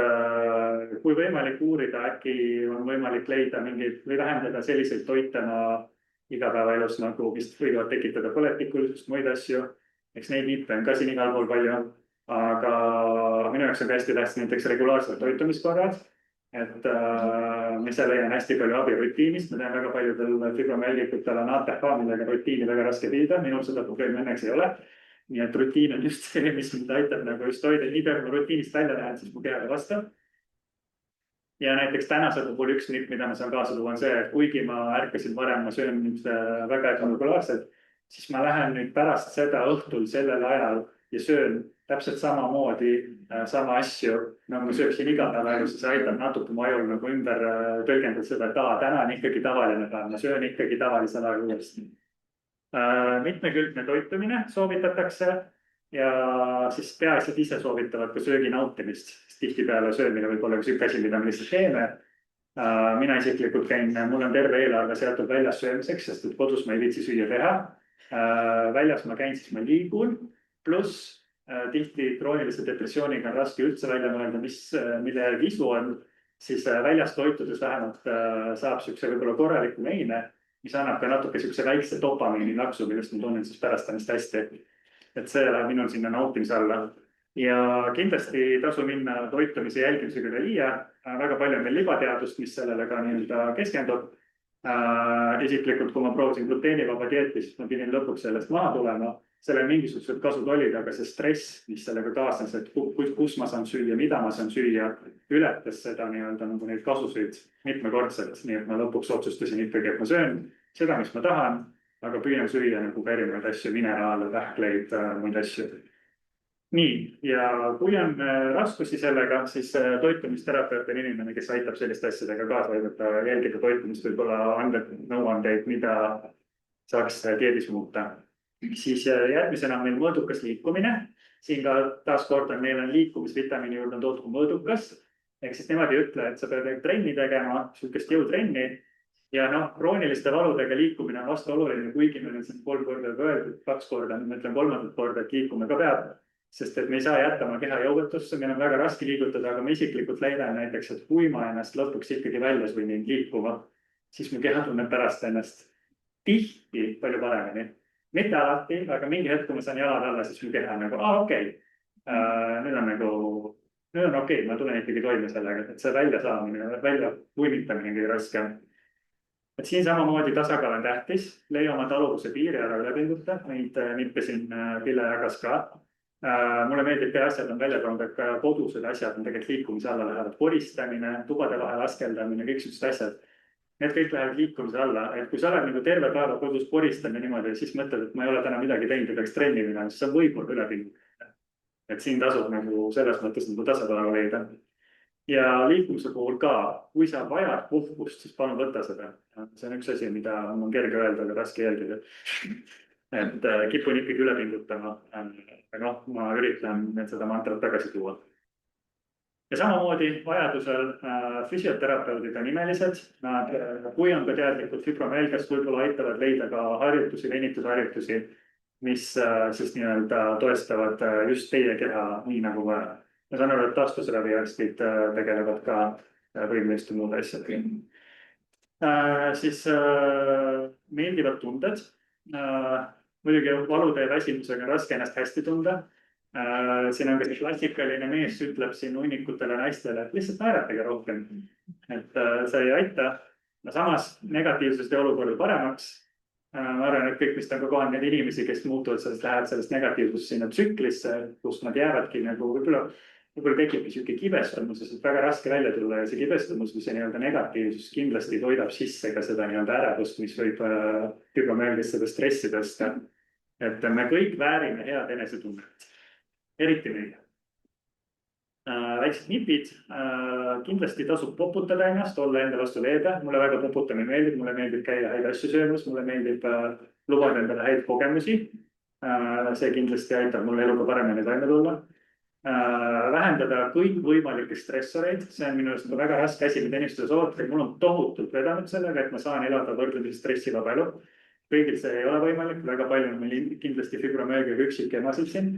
kui võimalik uurida, äkki on võimalik leida mingeid või vähendada selliseid toitena igapäevaelus, nagu mis võivad tekitada põletikulisust, muid asju. Eks neid nippe on ka siin igal pool palju. Aga minu jaoks on hästi tähtis näiteks regulaarsed toitumiskorrad. Et me seal leian hästi palju abi rutiinist. Ma tean väga paljudel fibromüalgikutel on ATH, millega rutiini väga raske viida. Minul seda probleemi õnneks ei ole. Nii et rutiin on just see, mis mind aitab nagu just hoida. Nii peale kui rutiinist välja lähen, siis mu kehaga vastab. Ja näiteks tänase puhul üks nipp, mida ma saan kaasa tuua, on see, et kuigi ma ärkasin varem, ma söön nüüd väga ebaregulaarselt, siis ma lähen nüüd pärast seda õhtul sellel ajal ja söön täpselt samamoodi sama asju, nagu ma sööksin iga päev, siis aitab natuke mu ajul nagu ümber tõlgendada seda, et täna on ikkagi tavaline päev, ma söön ikkagi tavalisel ajal uuesti. Mitmekülgne toitumine soovitatakse ja siis peaasjad ise soovitavad ka söögi nautimist. Tihtipeale söömine võib olla ka siuke asi, mida me lihtsalt teeme. Mina isiklikult käin, mul on terve eelarve seatud väljas söömiseks, sest et kodus ma ei viitsi süüa teha. väljas ma käin, siis ma liigun, pluss tihti kroonilise depressiooniga on raske üldse välja mõelda, mille järgi isu on, siis väljas toitudes vähemalt saab siukse võib-olla korraliku meine, mis annab ka natuke siukse väikse dopamiini naksu, millest ma tunnen siis pärast ennast hästi. Et see läheb minul sinna nautimise alla. Ja kindlasti tasu minna toitumise jälgimisega üle liia. Väga palju on meil libateadust, mis sellele ka nii-öelda keskendub. Isiklikult, kui ma proovisin gluteenivaba dieeti, siis ma pidin lõpuks sellest maha tulema. Sellel mingisugused kasud olid, aga see stress, mis sellega kaasnes, et kus ma saan süüa, mida ma saan süüa, ületas seda nii-öelda nagu neid kasusid mitmekordselt. Nii et ma lõpuks otsustasin ikkagi, et ma söön seda, mis ma tahan, aga püüan süüa nagu erinevaid asju, mineraale, vähkleid, muid asju. Nii, ja kui on raskusi sellega, siis toitumisterapeut on inimene, kes aitab selliste asjadega kaasa aidata, jälgida toitumist, võib-olla anda nõuandeid, mida saaks dieedis muuta. Siis järgmisena on meil mõõdukas liikumine. Siin ka taaskord on meil liikumisvitamiini juurde on toodud mõõdukas. Ehk siis nemad ei ütle, et sa pead trenni tegema, sükest jõutrenni. Ja krooniliste valudega liikumine on vastuoluline, kuigi meil on siin 3 korda öeldud, 2 korda, nüüd ma ütlen 3. korda, et liikume ka peab. Sest et me ei saa jätta oma keha jõuetusse, meil on väga raske liigutada, aga ma isiklikult leidan näiteks, et kui ma ennast lõpuks ikkagi välja sunnin liikuma, siis mu keha tunneb pärast ennast tihti palju paremini. Mitte alati, aga mingi hetk, kui ma saan jalad alla, siis mu keha on nagu, okei. Nüüd on okei, ma tulen ikkagi toime sellega, et see välja saamine, välja uimitamine on kõige raskem. Et siin samamoodi tasakaal on tähtis, leia oma taluvuse piiri ära üle pinguta, neid nippesin Pille jagas ka. Mulle meeldib ka asjad on välja toonud, et ka kodused asjad on tegelikult liikumise alla lähevad. Koristamine, tubade vahel askeldamine, kõik sellised asjad. Need kõik lähevad liikumise alla, et kui sa oled nagu terve päeva kodus koristanud niimoodi, siis mõtled, et ma ei ole täna midagi teinud ja peaks trenni minema, siis see on võib-olla üle pingutada. Et siin tasub nagu selles mõttes nagu tasakaalu leida. Ja liikumise puhul ka, kui sa vajad puhkust, siis palun võta seda. See on üks asi, mida on kerge öelda, aga raske jälgida. Et kipun ikkagi üle pingutama. Aga ma üritan seda mantrat tagasi tuua. Ja samamoodi vajadusel füsioterapeudid on nimelised. Nad, kui on ka teadlikud fibromyalgiast, võib-olla aitavad leida ka harjutusi, venitusharjutusi, mis siis nii-öelda toestavad just teie keha nii nagu vaja. Ma saan aru, et taastusraviarstid tegelevad ka võimeliste muude asjadega. Siis meeldivad tunded. Muidugi valude ja väsimusega on raske ennast hästi tunda. Siin on ka see klassikaline mees ütleb siin hunnikutele naistele, et lihtsalt naeratage rohkem. Et see ei aita. Samas negatiivsest ja olukorda paremaks. Ma arvan, et kõik vist on ka kohanud neid inimesi, kes muutuvad sellest negatiivsust sinna tsüklisse, kus nad jäävadki nagu võib-olla tekibki siuke kibestumus, sest väga raske välja tulla ja see kibestumus või see nii-öelda negatiivsus kindlasti toidab sisse ka seda nii-öelda ärevust, mis võib fibromyalgiast seda stressi tõsta. Et me kõik väärime head enesetunnet. Eriti meie. Väiksed nipid. Kindlasti tasub poputada ennast, olla enda vastu leebe. Mulle väga poputamine meeldib, mulle meeldib käia häid asju söömas, mulle meeldib lubada endale häid kogemusi. See kindlasti aitab mulle eluga paremini toime tulla. Vähendada kõik võimalikke stressoreid. See on minu arust väga raske asi, mida inimestel soovitada. Mul on tohutult vedanud sellega, et ma saan elada võrdlemisi stressivaba elu. Kõigil see ei ole võimalik. Väga palju on meil kindlasti fibromyalgiaga üksikemasid siin,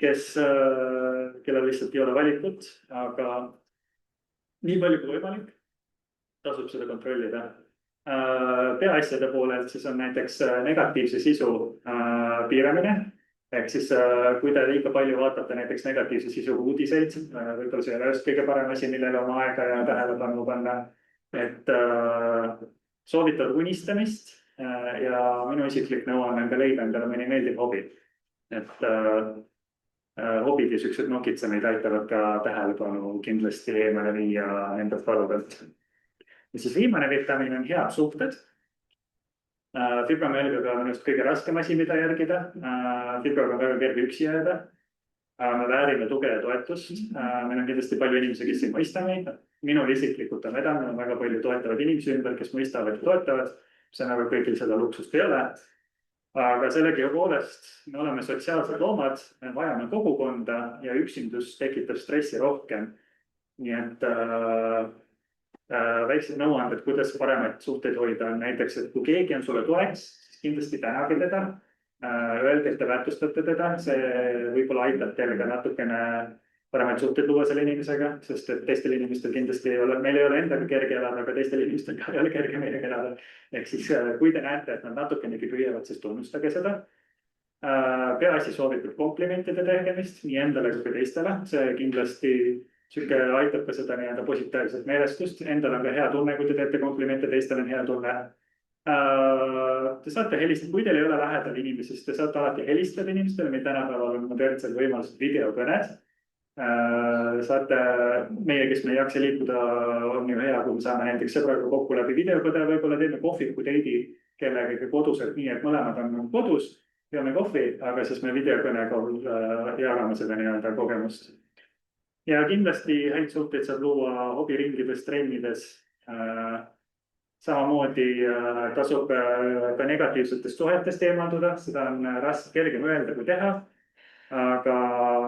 kellel lihtsalt ei ole valikut, aga nii palju kui võimalik tasub seda kontrollida. Peaasjade poolelt siis on näiteks negatiivse sisu piiramine. Ehk siis kui te liiga palju vaatate näiteks negatiivse sisu uudiseid, võib-olla see ei ole just kõige parem asi, millele oma aega ja tähelepanu panna. Et soovitavad unistamist ja minu isiklik nõuanne on ka leida endale mõni meeldiv hobi. Et hobid ja siuksed nokitsemeid aitavad ka tähelepanu kindlasti eemale viia endast valudelt. Ja siis viimane vitamiin on head suhted. Fibromyalgiaga on just kõige raskem asi, mida järgida. Fibroga on väga kerge üksi jääda. Me väärime tuge ja toetust. Meil on kindlasti palju inimesi, kes ei mõista meid. Minul isiklikult on vedanud, on väga palju toetavad inimesi ümber, kes mõistavad ja toetavad. See on aga kõigil seda luksust ei ole. Aga sellegi poolest me oleme sotsiaalsed loomad, me vajame kogukonda ja üksindus tekitab stressi rohkem. Nii et väiksed nõuanded, kuidas paremaid suhteid hoida on näiteks, et kui keegi on sulle toeks, siis kindlasti tänage teda. Öelge, et te väärtustate teda, see võib-olla aitab teile ka natukene paremaid suhteid luua selle inimesega, sest et teistel inimestel kindlasti ei ole, meil ei ole endaga kerge elada, aga teistel inimestel ka ei ole kerge meiega elada. Ehk siis, kui te näete, et nad natukenegi püüavad, siis tunnustage seda. Peaasi soovitud komplimentide tegemist nii endale kui teistele. See kindlasti aitab ka seda nii-öelda positiivset meelestust. Endal on ka hea tunne, kui te teete komplimente, teistel on hea tunne. Te saate helistada, kui teil ei ole lähedal inimesi, siis te saate alati helistada inimestele. Meil tänapäeval on modernsed võimalused videokõned. Saate, meie, kes me ei jaksa liikuda, on ju hea, kui me saame näiteks sõbraga kokku läbi videokõde, võib-olla teeme kohviku teidi kellegagi koduselt nii, et mõlemad on kodus, peame kohvi, aga siis me videokõnega jagame seda nii-öelda kogemust. Ja kindlasti häid suhteid saab luua hobiringides, trennides. Samamoodi tasub ka negatiivsetest suhetest eemalduda, seda on raske kergem öelda kui teha. Aga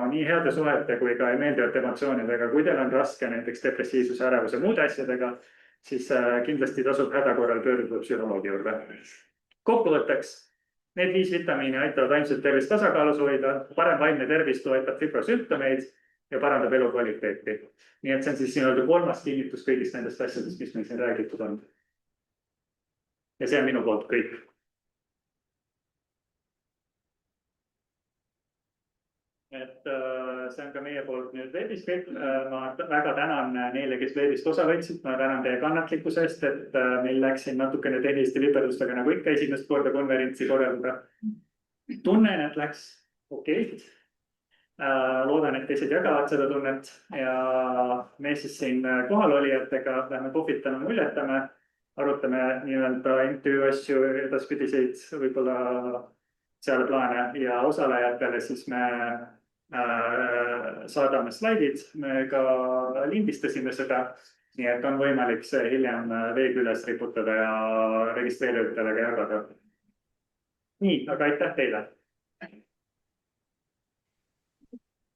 nii heade suhete kui ka meeldivate emotsioonidega, kui teil on raske näiteks depressiivsuse, ärevuse muude asjadega, siis kindlasti tasub häda korral pöörduda psühholoogi juurde. Kokkuvõtteks, need 5 vitamiini aitavad vaimset tervist tasakaalus hoida, parem vaimne tervis toetab fibrosümptomeid ja parandab elukvaliteeti. Nii et see on siis nii-öelda 3. kinnitus kõigist nendest asjadest, mis meil siin räägitud on. Ja see on minu poolt kõik. Et see on ka meie poolt nüüd veebis kõik. Ma väga tänan neile, kes veebist osa võtsid. Ma tänan teie kannatlikkuse eest, et meil läks siin natukene tehniliste viperdustega nagu ikka esimest korda konverentsi korraldada. Tunnen, et läks okeilt. Loodan, et teised jagavad seda tunnet ja me siis siin kohalolijatega lähme kohvitame, muljetame, arutame nii-öelda MTÜ asju, edaspidiseid võib-olla seal plaane ja osalejatele siis me saadame slaidid, me ka lindistasime seda, nii et on võimalik see hiljem veebi üles riputada ja registreerijatele ka jagada. Nii, aga aitäh teile!